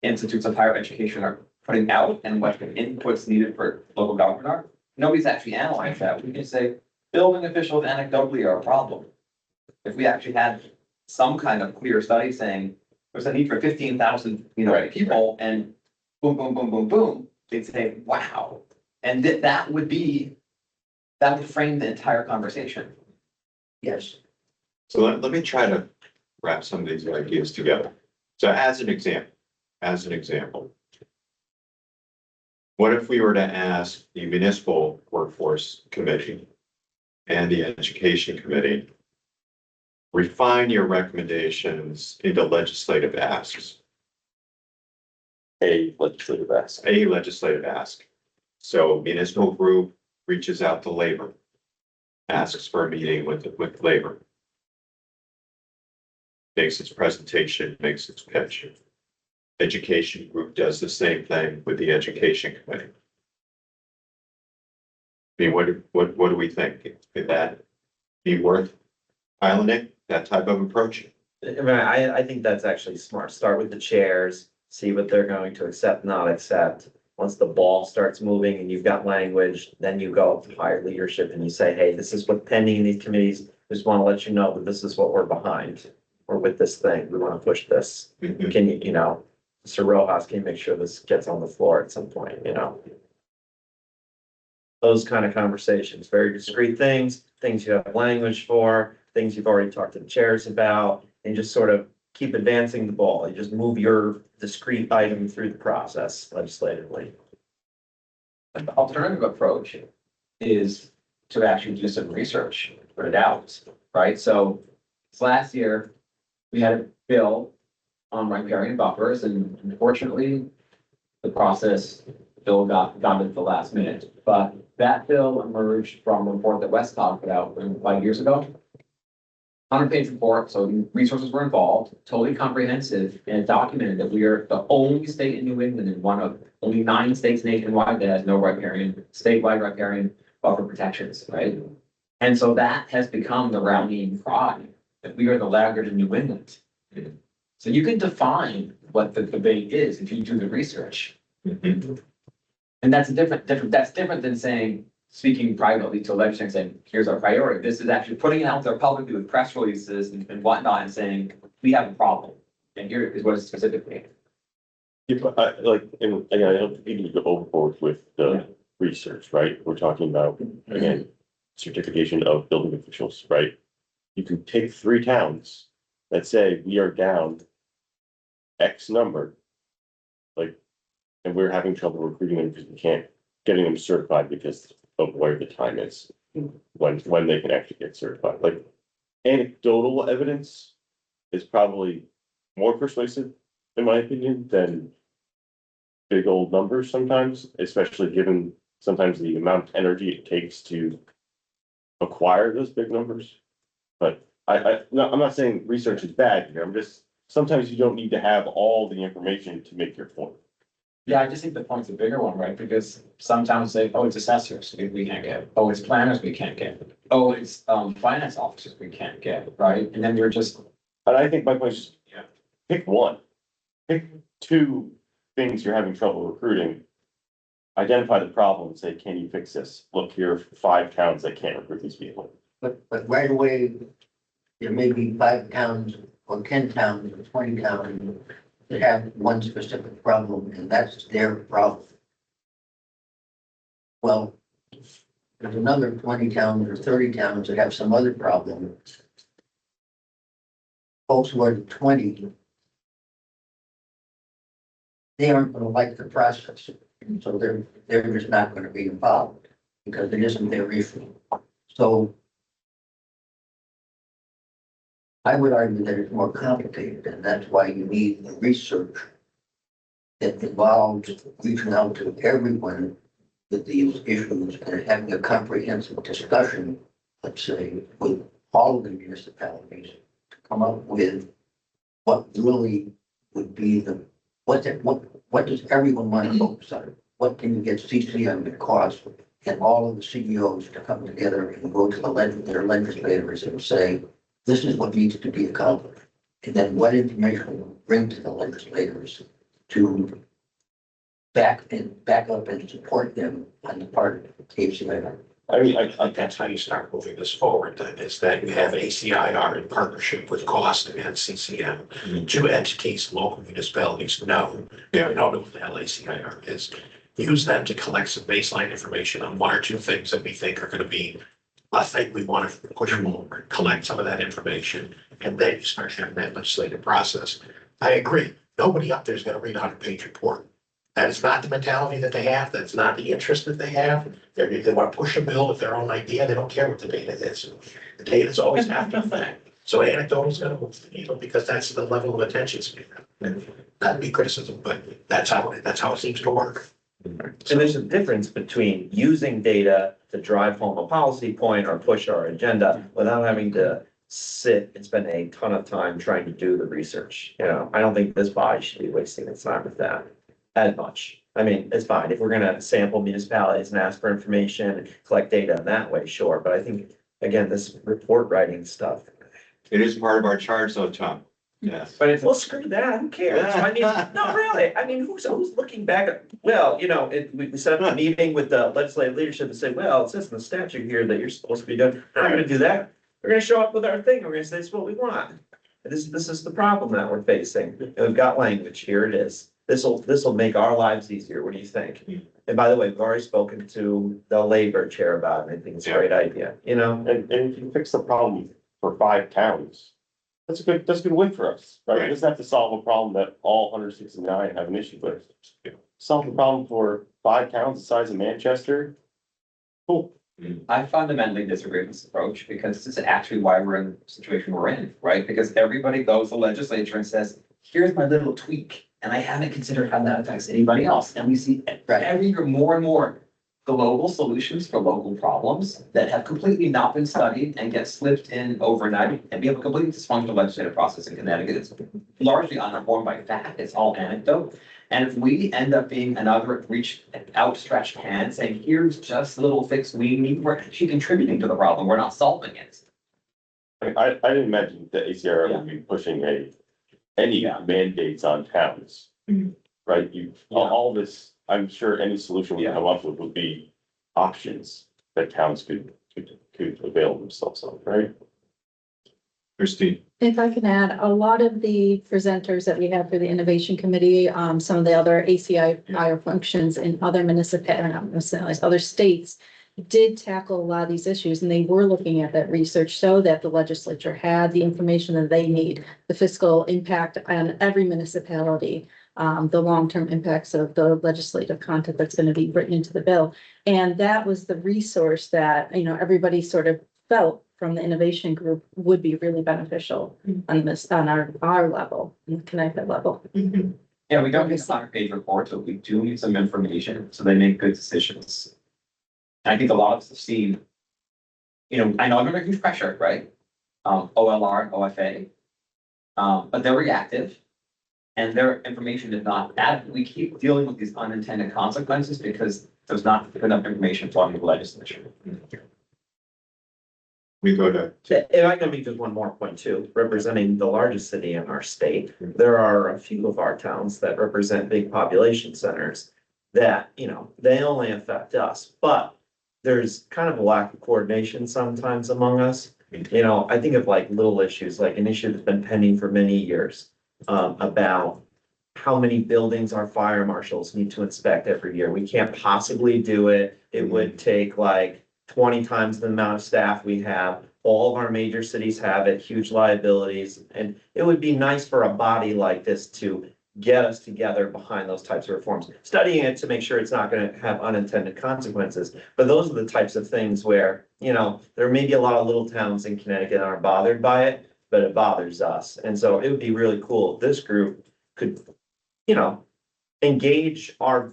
institutes of higher education are putting out and what inputs needed for local government are, nobody's actually analyzed that. We can say building officials anecdotally are a problem. If we actually had some kind of clear study saying there's a need for 15,000, people and boom, boom, boom, boom, boom, they'd say, wow. And that would frame the entire conversation. Yes. So let me try to wrap some of these ideas together. So as an example, what if we were to ask the municipal workforce committee and the education committee refine your recommendations into legislative asks, A legislative ask. a legislative ask. So municipal group reaches out to labor, asks for a meeting with labor. Makes its presentation, makes its pitch. Education group does the same thing with the education committee. I mean, what do we think? Could that be worth piloting, that type of approach? I mean, I think that's actually smart. Start with the chairs, see what they're going to accept, not accept. Once the ball starts moving and you've got language, then you go up to higher leadership and you say, hey, this is what's pending in these committees. Just want to let you know that this is what we're behind. Or with this thing, we want to push this. Mhm. Can you know, Mr. Rojas, can you make sure this gets on the floor at some point, you know? Those kind of conversations, very discrete things, things you have language for, things you've already talked to the chairs about, and just sort of keep advancing the ball. You just move your discrete item through the process legislatively. But the alternative approach is to actually do some research, put it out, right? So last year, we had a bill on riparian buffers, and unfortunately, the bill got at the last minute. But that bill emerged from a report that Westcott put out 5 years ago. 100-page report, so resources were involved, totally comprehensive, and it documented that we are the only state in New England and one of only 9 states nationwide that has no statewide riparian buffer protections, right? And so that has become the rallying cry, that we are the laggard in New England. So you can define what the debate is if you do the research. Mhm. And that's that's different than saying, speaking privately to a legislator and saying, here's our priority. This is actually putting it out there publicly with press releases and whatnot and saying, we have a problem. And here is what it's specifically. Yeah, but I like, and again, I don't think you need to go overboard with the research, right? We're talking about, again, certification of building officials, right? You can take 3 towns that say we are down X number. Like, and we're having trouble recruiting them because we can't getting them certified because of where the time is. When they can actually get certified. Like anecdotal evidence is probably more persuasive, in my opinion, than big old numbers sometimes, especially given sometimes the amount of energy it takes to acquire those big numbers. But no, I'm not saying research is bad here. I'm just, sometimes you don't need to have all the information to make your point. Yeah, I just think the point's a bigger one, right? Because some towns say, oh, it's assessors we can't get. Oh, it's planners we can't get. Oh, it's finance officers we can't get, right? And then you're just, And I think my point is just, pick one. Pick 2 things you're having trouble recruiting. Identify the problem and say, can you fix this? Look, here are 5 towns that can't recruit these people. But right away, there may be 5 towns or 10 towns or 20 towns that have one specific problem, and that's their problem. Well, there's another 20 towns or 30 towns that have some other problem. Folks who are the 20, they aren't gonna like the process, and so they're just not gonna be involved because it isn't their issue. So I would argue that it's more complicated, and that's why you need the research that involves reaching out to everyone with these issues and having a comprehensive discussion, let's say, with all of the municipalities to come up with what really would be what does everyone want to focus on? What can you get CCM to cost? And all of the CEOs to come together and go to their legislators and say, this is what needs to be accomplished. And then what information will bring to the legislators to back up and support them on the part of ACIR. I mean, I think that's how you start moving this forward, then, is that you have ACIR in partnership with COST and CCM, 2 entities, local municipalities know, they don't know what the hell ACIR is. Use them to collect some baseline information on 1 or 2 things that we think are gonna be a thing we want to push forward, collect some of that information, and then you start having that legislative process. I agree, nobody up there is gonna read a 100-page report. That is not the mentality that they have. That's not the interest that they have. They want to push a bill with their own idea. They don't care what the data is. The data is always after the fact. So anecdotal is gonna move the needle because that's the level of attention span. And that'd be criticism, but that's how it seems to work. And there's a difference between using data to drive home a policy point or push our agenda without having to sit and spend a ton of time trying to do the research. You know, I don't think this body should be wasting its time with that as much. I mean, it's fine. If we're gonna sample municipalities and ask for information and collect data in that way, sure. But I think, again, this report writing stuff. It is part of our charge though, Tom. Yes. But if, well, screw that, who cares? I mean, no, really, I mean, who's looking back at, well, you know, we set up a meeting with the legislative leadership and say, well, it says in the statute here that you're supposed to be doing, we're not gonna do that. We're gonna show up with our thing, we're gonna say, this is what we want. This is the problem that we're facing, and we've got language, here it is. This'll make our lives easier, what do you think? And by the way, we've already spoken to the labor chair about it, I think it's a great idea, you know? And if you fix the problem for 5 towns, that's a good win for us, right? It doesn't have to solve a problem that all 169 have an issue with. Solve the problem for 5 towns the size of Manchester. Cool. I fundamentally disagree with this approach because this is actually why we're in the situation we're in, right? Because everybody goes to the legislature and says, here's my little tweak, and I haven't considered how that affects anybody else. And we see every year more and more global solutions for local problems that have completely not been studied and get slipped in overnight. And we have a completely dysfunctional legislative process in Connecticut. It's largely uninformed by fact. It's all anecdote. And if we end up being another outstretched hand saying, here's just a little fix we need, we're actually contributing to the problem. We're not solving it. I mean, I didn't imagine the ACIR would be pushing any mandates on towns. Right, all this, I'm sure any solution we come up with would be options that towns could avail themselves of, right? Christine. If I can add, a lot of the presenters that we have for the Innovation Committee, some of the other ACIR functions in other municipalities, other states did tackle a lot of these issues, and they were looking at that research so that the legislature had the information that they need, the fiscal impact on every municipality, the long-term impacts of the legislative content that's going to be written into the bill. And that was the resource that, you know, everybody sort of felt from the innovation group would be really beneficial on this, on our level, the Connecticut level. Yeah, we don't need a 100-page report, but we do need some information so they make good decisions. And I think a lot of us have seen, you know, I know I'm under huge pressure, right? OLR, OFA, but they're reactive. And their information is not adequate. We keep dealing with these unintended consequences because there's not enough information flowing to the legislature. We go to. If I can make just one more point too, representing the largest city in our state, there are a few of our towns that represent big population centers that, you know, they only affect us, but there's kind of a lack of coordination sometimes among us. You know, I think of like little issues, like an issue that's been pending for many years, about how many buildings our fire marshals need to inspect every year. We can't possibly do it. It would take like 20 times the amount of staff we have. All of our major cities have it, huge liabilities. And it would be nice for a body like this to get us together behind those types of reforms, studying it to make sure it's not going to have unintended consequences. But those are the types of things where, you know, there may be a lot of little towns in Connecticut that aren't bothered by it, but it bothers us. And so it would be really cool if this group could, you know, engage our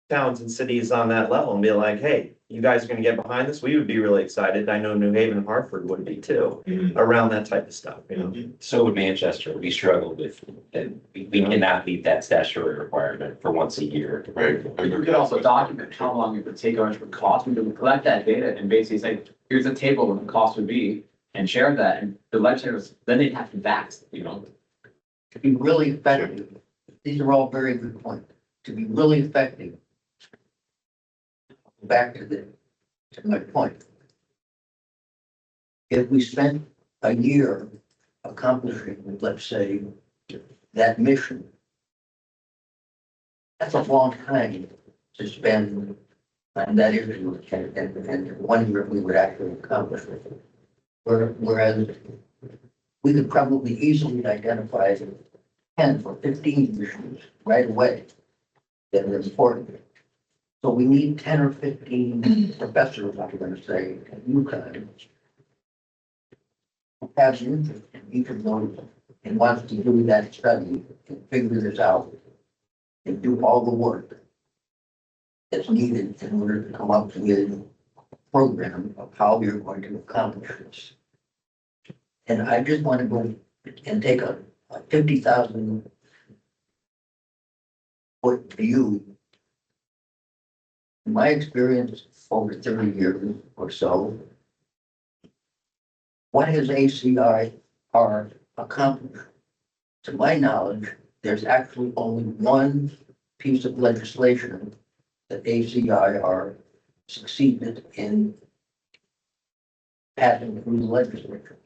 towns and cities on that level and be like, hey, you guys are gonna get behind this. We would be really excited. I know New Haven and Hartford would be too, around that type of stuff, you know? So would Manchester. We struggle with, and we cannot meet that statutory requirement for once a year. Right. You could also document how long it would take us for cost, we could collect that data and basically say, here's a table of what the cost would be, and share that, and the legislators, then they'd have to back, you know. To be really effective, these are all very good points. To be really effective, back to my point. If we spent a year accomplishing, let's say, that mission, that's a long time to spend on that issue, and 1 year we would actually accomplish it. Whereas we could probably easily identify 10 or 15 issues right away that are important. So we need 10 or 15 professors, I'm going to say, at UConn, has an interest in each of those and wants to do that study and figure this out and do all the work that's needed in order to come up with a program of how you're going to accomplish this. And I just want to go and take a 50,000 foot view. In my experience over 30 years or so, what has ACIR accomplished? To my knowledge, there's actually only one piece of legislation that ACIR succeeded in passing through the legislature.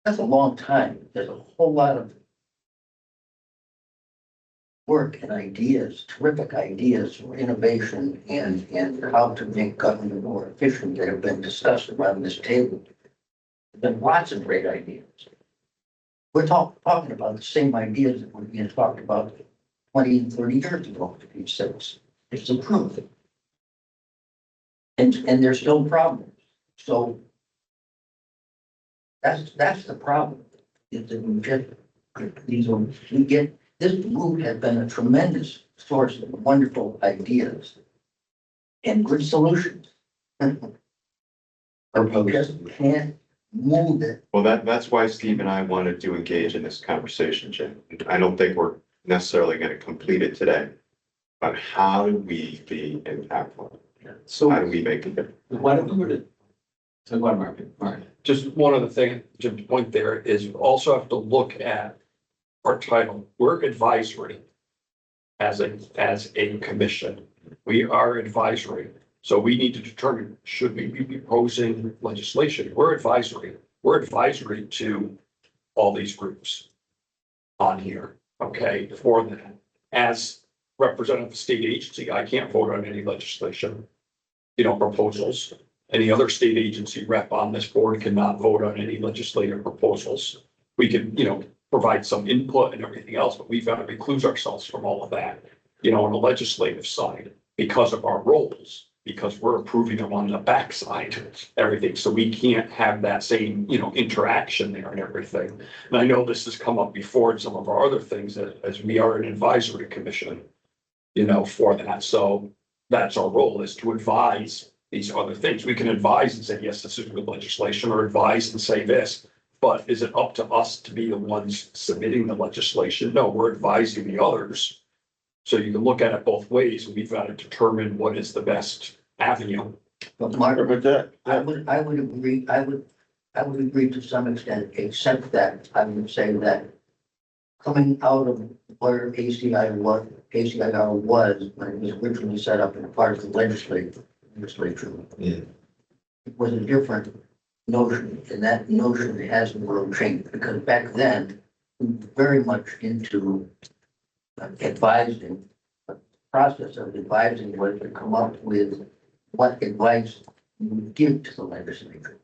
That's a long time. There's a whole lot of work and ideas, terrific ideas for innovation and how to make government more efficient that have been discussed around this table. There's been lots of great ideas. We're talking about the same ideas that were being talked about 20 and 30 years ago to be serious. It's the truth. And there's still problems. So that's the problem. Is that we get this group has been a tremendous source of wonderful ideas and good solutions. But we just can't move it. Well, that's why Steve and I wanted to engage in this conversation, Jim. I don't think we're necessarily going to complete it today. But how do we be impactful? How do we make it? Why don't we go to, so go on, Marvin. Just one other thing, Jim's point there is you also have to look at our title. We're advisory as a commission. We are advisory. So we need to determine, should we be proposing legislation? We're advisory. We're advisory to all these groups on here, okay, for that. As representative of the state agency, I can't vote on any legislation, proposals. Any other state agency rep on this board cannot vote on any legislative proposals. We can, provide some input and everything else, but we've got to recluse ourselves from all of that, on the legislative side because of our roles, because we're approving them on the backside, everything. So we can't have that same, interaction there and everything. And I know this has come up before in some of our other things as we are an advisory commission, for that. So that's our role, is to advise these other things. We can advise and say, yes, this is good legislation, or advise and say this. But is it up to us to be the ones submitting the legislation? No, we're advising the others. So you can look at it both ways. We've got to determine what is the best avenue. But Mark, I would agree to some extent, except that I would say that coming out of where ACIR was when it was originally set up in part of the legislature, it was a different notion, and that notion hasn't really changed, because back then, we were very much into advising. The process of advising was to come up with what advice you would give to the legislature.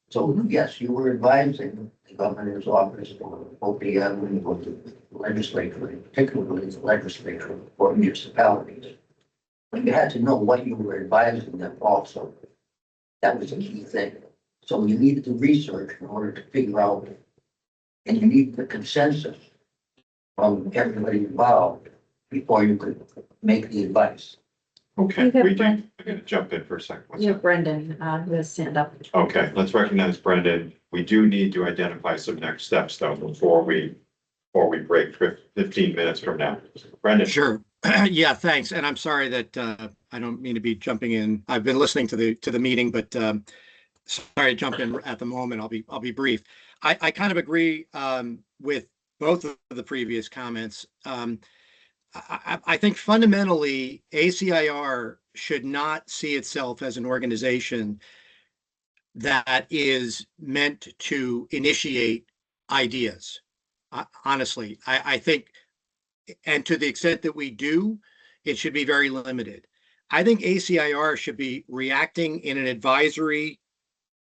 So yes, you were advising the governor's office or OPM or the legislature, particularly the legislature or municipalities. But you had to know what you were advising them also. That was a key thing. So you needed the research in order to figure out, and you needed the consensus from everybody involved before you could make the advice. Okay, You have I'm Brent. going to jump in for a second. What's You that? have Brendan, who has stand up. Okay, let's recognize Brendan. We do need to identify some next steps though, before we break 15 minutes from now. Brendan. Sure. Yeah, thanks. And I'm sorry that I don't mean to be jumping in. I've been listening to the meeting, but sorry to jump in at the moment. I'll be brief. I kind of agree with both of the previous comments. I think fundamentally ACIR should not see itself as an organization that is meant to initiate ideas. Honestly, I think, and to the extent that we do, it should be very limited. I think ACIR should be reacting in an advisory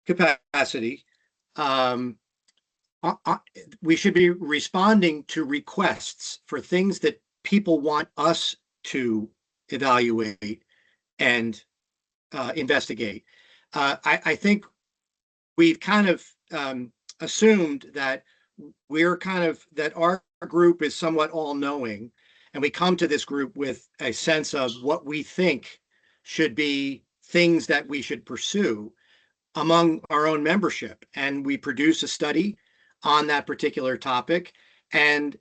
capacity. We should be responding to requests for things that people want us to evaluate and investigate. I think we've kind of assumed that that our group is somewhat all-knowing, and we come to this group with a sense of what we think should be things that we should pursue among our own membership. And we produce a study on that particular topic. And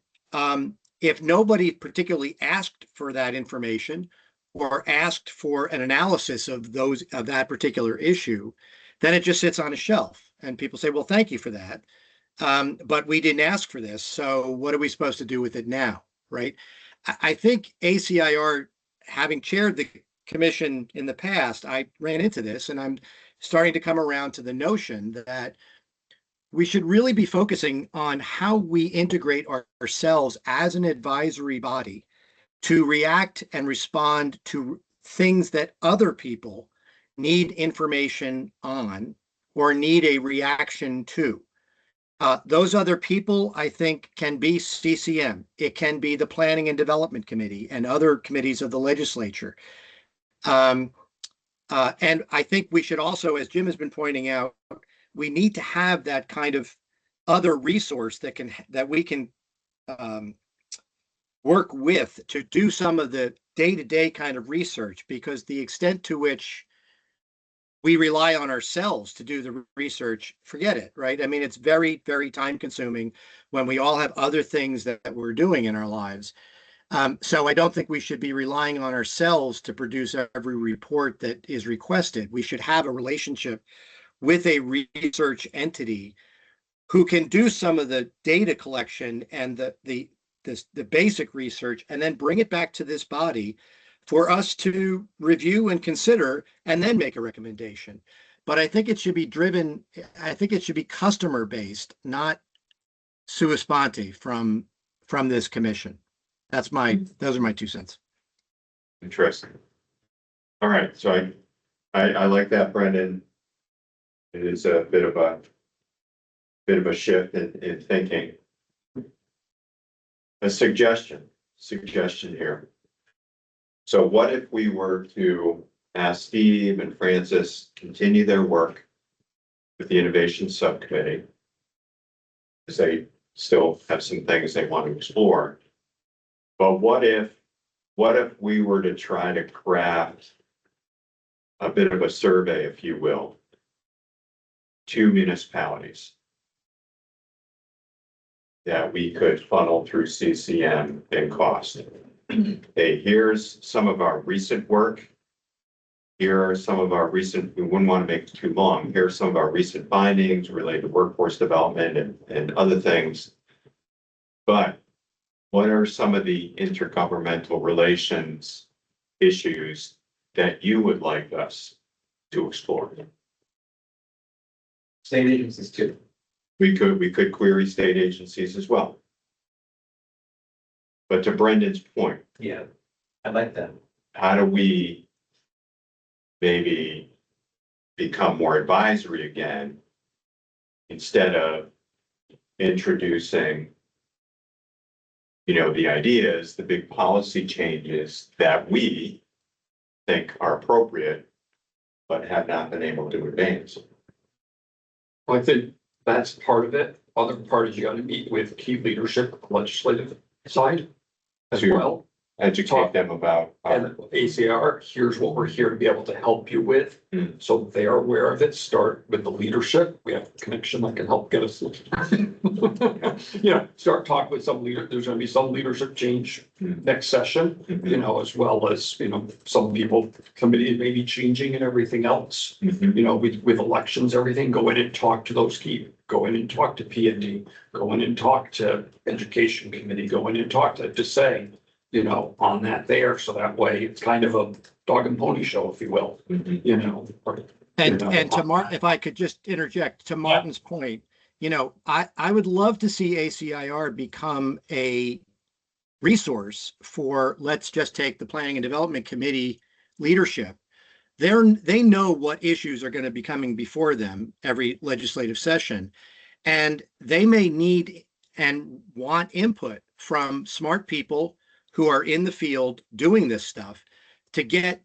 if nobody particularly asked for that information or asked for an analysis of that particular issue, then it just sits on a shelf. And people say, well, thank you for that. But we didn't ask for this. So what are we supposed to do with it now? Right. I think ACIR, having chaired the commission in the past, I ran into this, and I'm starting to come around to the notion that we should really be focusing on how we integrate ourselves as an advisory body to react and respond to things that other people need information on or need a reaction to. Those other people, I think, can be CCM. It can be the Planning and Development Committee and other committees of the legislature. And I think we should also, as Jim has been pointing out, we need to have that kind of other resource that we can work with to do some of the day-to-day kind of research, because the extent to which we rely on ourselves to do the research, forget it, right? I mean, it's very, very time consuming when we all have other things that we're doing in our lives. So I don't think we should be relying on ourselves to produce every report that is requested. We should have a relationship with a research entity who can do some of the data collection and the basic research, and then bring it back to this body for us to review and consider, and then make a recommendation. But I think it should be customer based, not sua sponte from this commission. Those are my 2 cents. Interesting. All right, so I like that, Brendan. It is a bit of a shift in thinking. A suggestion here. So what if we were to ask Steve and Francis continue their work with the innovation subcommittee, because they still have some things they want to explore. But what if we were to try to craft a bit of a survey, if you will, to municipalities that we could funnel through CCM and cost? Hey, here's some of our recent work. Here are some of our recent, we wouldn't want to make it too long. Here are some of our recent findings related to workforce development and other things. But what are some of the intergovernmental relations issues that you would like us to explore? State agencies too. We could query state agencies as well. But to Brendan's point, Yeah, I like that. how do we maybe become more advisory again, instead of introducing, the ideas, the big policy changes that we think are appropriate, but have not been able to advance? Well, I think that's part of it. Other part is you gotta meet with key leadership, legislative side as To well. Educate them about And ACR, here's what we're here to be able to help you with. Mm. So they are aware of it. Start with the leadership. We have a connection that can help get us. Start talking with some leader. There's gonna be some leadership change next session, as well as, some people, committee may be changing and everything else. With elections, everything, go in and talk to those key, go in and talk to P&D, go in and talk to education committee, go in and talk to, just say, on that there, so that way it's kind of a dog and pony show, if you will, And to Martin, if I could just interject, to Martin's point, I would love to see ACIR become a resource for, let's just take the Planning and Development Committee leadership. They know what issues are going to be coming before them every legislative session, and they may need and want input from smart people who are in the field doing this stuff to get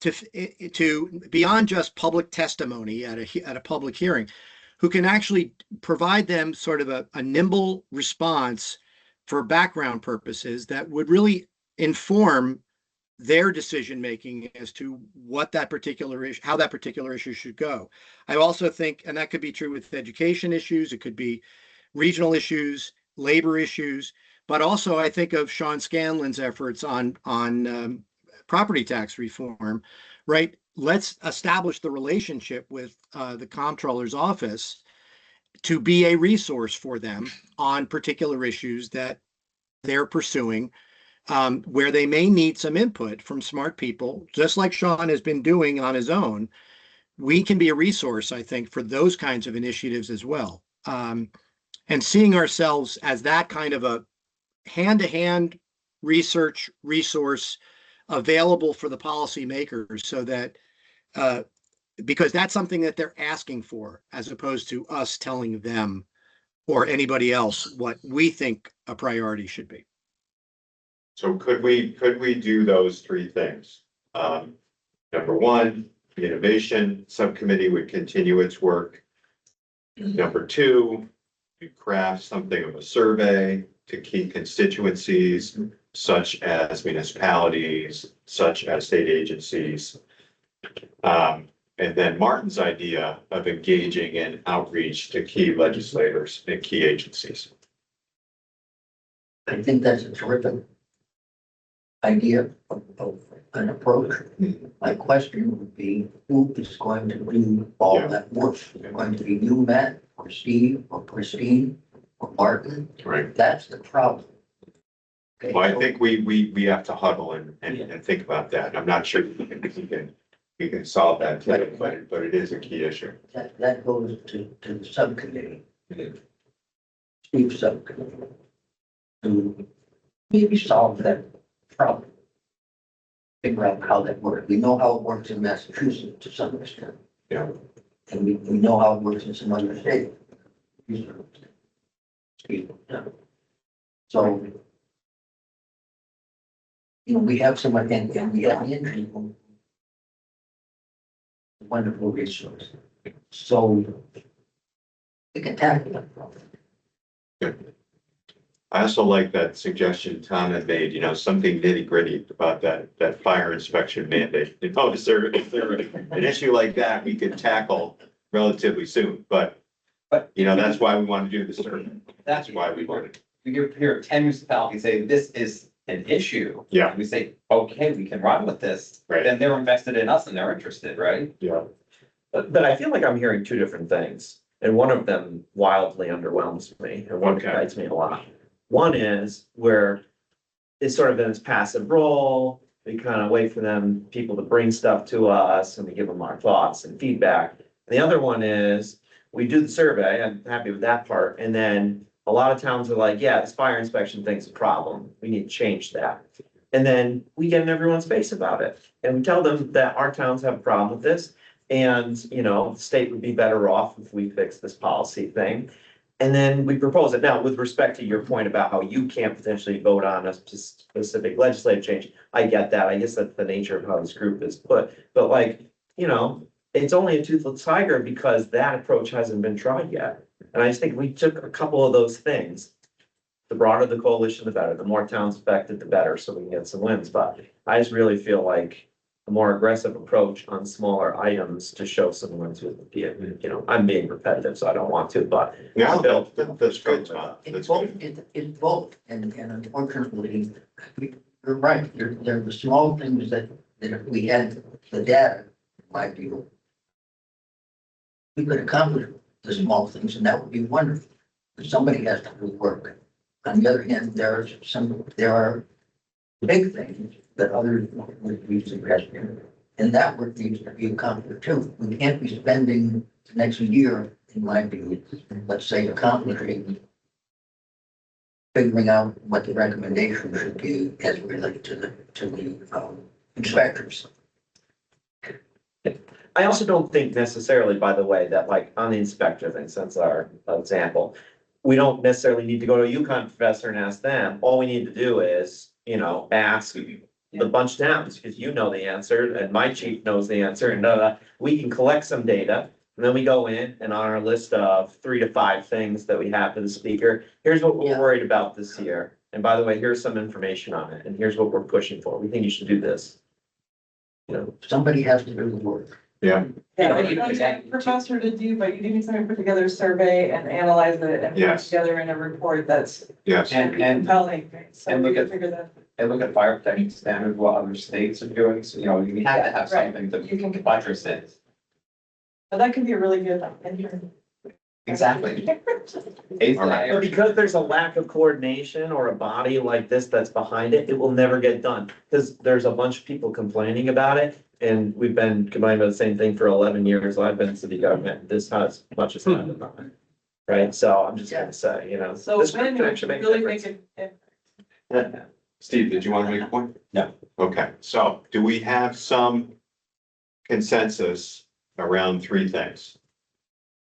to beyond just public testimony at a public hearing. who can actually provide them sort of a nimble response for background purposes that would really inform their decision-making as to what that particular issue, how that particular issue should go. I also think, and that could be true with education issues, it could be regional issues, labor issues, but also I think of Sean Scanlon's efforts on property tax reform, right? Let's establish the relationship with the comptroller's office to be a resource for them on particular issues that they're pursuing, where they may need some input from smart people, just like Sean has been doing on his own. We can be a resource, I think, for those kinds of initiatives as well. And seeing ourselves as that kind of a hand-to-hand research resource available for the policymakers, so that because that's something that they're asking for, as opposed to us telling them or anybody else what we think a priority should be. So could we do those three things? Number one, the innovation subcommittee would continue its work. Number two, you craft something of a survey to key constituencies, such as municipalities, such as state agencies. And then Martin's idea of engaging in outreach to key legislators and key agencies. I think that's a terrific idea of an approach. My question would be, who is going to do all that work? Is it going to be you, Matt, or Steve, or Christine, or Martin? Right. That's the problem. Okay, Well, I so- think we have to huddle and think about that. I'm not sure we can solve that today, but it is a key issue. That goes to the subcommittee. Steve's subcommittee. To maybe solve that problem. Figure out how that works. We know how it works in Massachusetts to some extent. Yeah. And we know how it works in some other states. So, you know, we have someone, and we have the people. Wonderful resource. So we can tackle that problem. I also like that suggestion Tom had made, something nitty gritty about that fire inspection mandate. Is there an issue like that we could tackle relatively soon? But that's why we want to do the survey. That's why we want it. We give here 10 municipalities, say this is an issue. Yeah. We say, okay, we can run with this. Right. Then they're invested in us and they're interested, right? Yeah. But I feel like I'm hearing two different things, and one of them wildly underwhelms me, and one Okay. excites me a lot. One is where it's sort of in its passive role, we kind of wait for people to bring stuff to us, and we give them our thoughts and feedback. And the other one is, we do the survey, I'm happy with that part, and then a lot of towns are like, yeah, this fire inspection thing's a problem, we need to change that. And then we get in everyone's face about it, and we tell them that our towns have a problem with this, and, the state would be better off if we fix this policy thing. And then we propose it. Now, with respect to your point about how you can't potentially vote on a specific legislative change, I get that. I guess that's the nature of how this group is put. But it's only a toothless tiger because that approach hasn't been tried yet. And I just think we took a couple of those things. The broader the coalition, the better. The more towns affected, the better, so we can get some wins. But I just really feel like a more aggressive approach on smaller items to show some wins with the, I'm being repetitive, so I don't want to, but. Yeah, that's good, Tom. It's That's both, good. it's both, and unfortunately, you're right, there are the small things that if we had the data, in my view, we could accomplish the small things, and that would be wonderful, but somebody has to do the work. On the other hand, there are big things that others would be suggesting, and that work needs to be accomplished too. We can't be spending the next year, in my view, let's say, accomplishing figuring out what the recommendation should be as related to the inspectors. I also don't think necessarily, by the way, that on the inspector thing, since our example, we don't necessarily need to go to a UConn professor and ask them. All we need to do is, ask the bunch of towns, because you know the answer, and my chief knows the answer, and we can collect some data And then we go in and on our list of 3 to 5 things that we have for the speaker, here's what we're Yeah. worried about this year. And by the way, here's some information on it, and here's what we're pushing for. We think you should do this. You know, Somebody has to do the work. Yeah, Yeah, Yeah, it's like exactly. a professor to do, but you need somebody to put together a survey and analyze it and put it Yes. together in a report that's yes. And compelling. So and we look can at- figure that. and look at fire protection standards, what other states are doing, so, you know, you have to have Right. something You can- to buttress it. But that could be a really good intern. Exactly. but ACIR, because there's a lack of coordination or a body like this that's behind it, it will never get done. Because there's a bunch of people complaining about it, and we've been complaining about the same thing for 11 years. I've been in city government. This has much as not done. Right? So I'm just gonna say, you know. So this when can would actually you make a really difference. make it? Steve, did you want to make a point? No. Okay, so do we have some consensus around 3 things?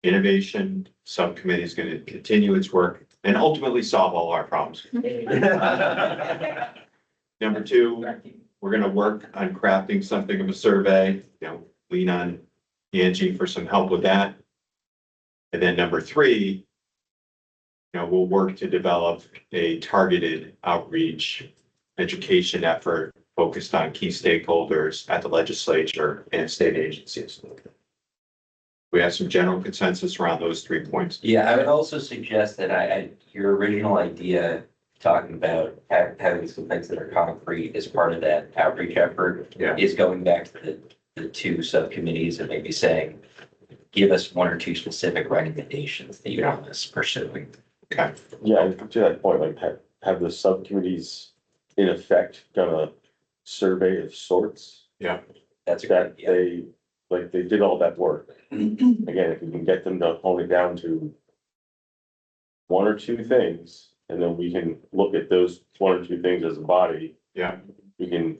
Innovation subcommittee is going to continue its work and ultimately solve all our problems. Number 2, we're going to work on crafting something of a survey, lean on Angie for some help with that. And then number 3, we'll work to develop a targeted outreach education effort focused on key stakeholders at the legislature and state agencies. We have some general consensus around those 3 points. Yeah, I would also suggest that your original idea, talking about having some things that are concrete as part of that outreach effort. Yeah. Is going back to the 2 subcommittees and maybe saying, give us 1 or 2 specific recommendations that you want us pursuing. Okay, Yeah, and to that point, like have the subcommittees in effect done a survey of sorts That's a good that idea. they did all that work. Again, if we can get them to hone it down to 1 or 2 things, and then we can look at those 1 or 2 things as a body. yeah, We can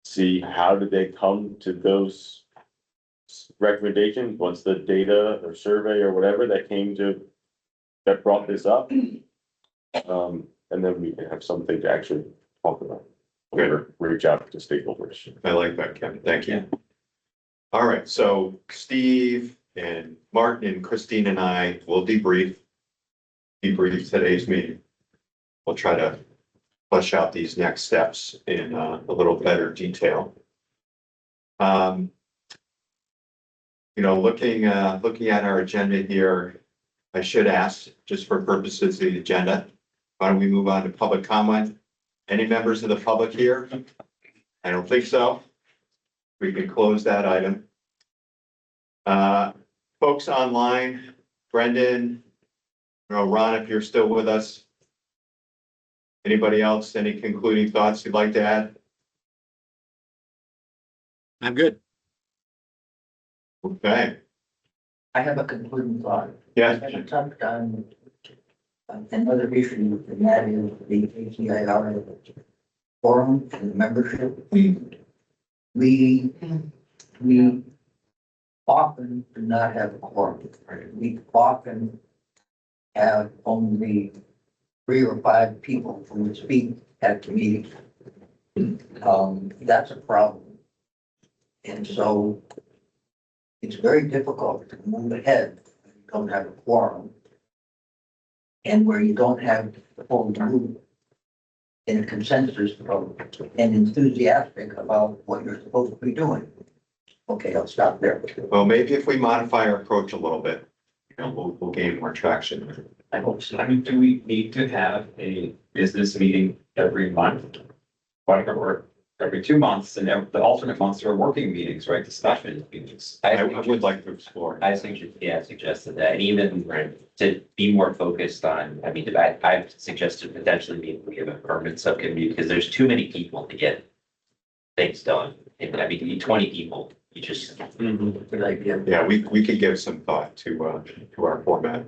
see how did they come to those recommendations, what's the data or survey or whatever that brought this up. And then we can have something to actually talk about. Or reach out to stakeholders. I like that, Kevin. Thank you. All right, so Steve and Martin and Christine and I will debrief today's meeting. We'll try to flesh out these next steps in a little better detail. Looking at our agenda here, I should ask, just for purposes of the agenda, why don't we move on to public comment? Any members of the public here? I don't think so. We can close that item. Folks online, Brendan, Ron, if you're still with us. Anybody else, any concluding thoughts you'd like to add? I'm good. Okay, I have a concluding thought. yes, I touched on another issue, and that is the ACIR forum and the membership. We often do not have a quorum. We often have only 3 or 5 people who would speak at the meeting. That's a problem. And so it's very difficult to move ahead when you don't have a quorum. And where you don't have the whole group in a consensus and enthusiastic about what you're supposed to be doing. Okay, I'll stop there. well, maybe if we modify our approach a little bit, we'll gain more traction. I hope so. I mean, do we need to have a business meeting every month? Or every 2 months, and the alternate months are working meetings, right, discussion meetings? I would like to explore. I suggested that, and even to be more focused on, I've suggested potentially maybe we have a permanent subcommittee, because there's too many people to get things done. And you need 20 people, you just. Good idea. Yeah, we could give some thought to our format.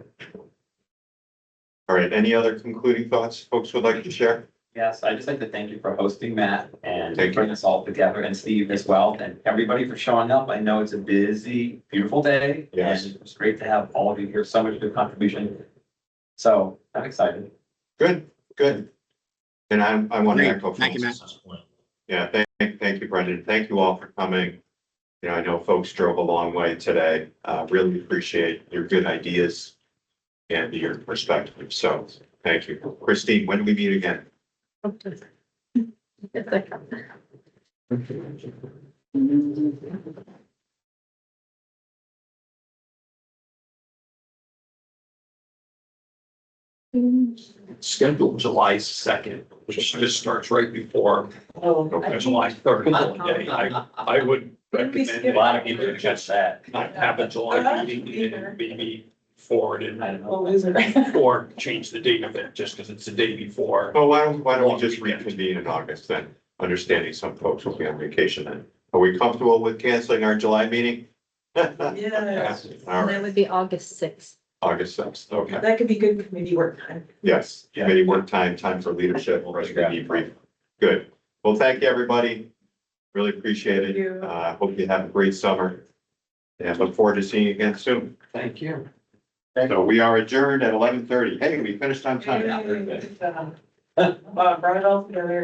All right, any other concluding thoughts folks would like to share? Yes, I'd just like to thank you for hosting, Matt, and Thank you. bringing us all together, and Steve as well, and everybody for showing up. I know it's a busy, beautiful day. Yes. And it's great to have all of you here, so much good contribution. So I'm excited. Good. And I want to Great. echo. Thank you, Matt. Yeah, thank you, Brendan. Thank you all for coming. You know, I know folks drove a long way today. Really appreciate your good ideas and your perspective. So thank you. Christine, when do we meet again? Scheduled July 2nd, which just starts right before Oh, July 3rd holiday. I would recommend. A lot of people are just that. Not have a July meeting and maybe forward it Oh, is it? or change the date of it just because it's the day before. Well, why don't we just reconvene in August then? Understanding some folks will be on vacation then. Are we comfortable with canceling our July meeting? Yes. All And that right, would be August 6th. August 6th, okay. That could be good committee work time. Yes, committee work time, time for leadership, for us to debrief. Good. Well, thank you, everybody. Really appreciate Thank it. you. Hope you have a great summer. And look forward to seeing you again soon. Thank you. So we are adjourned at 11:30. Hey, we finished on time. Brought it all together.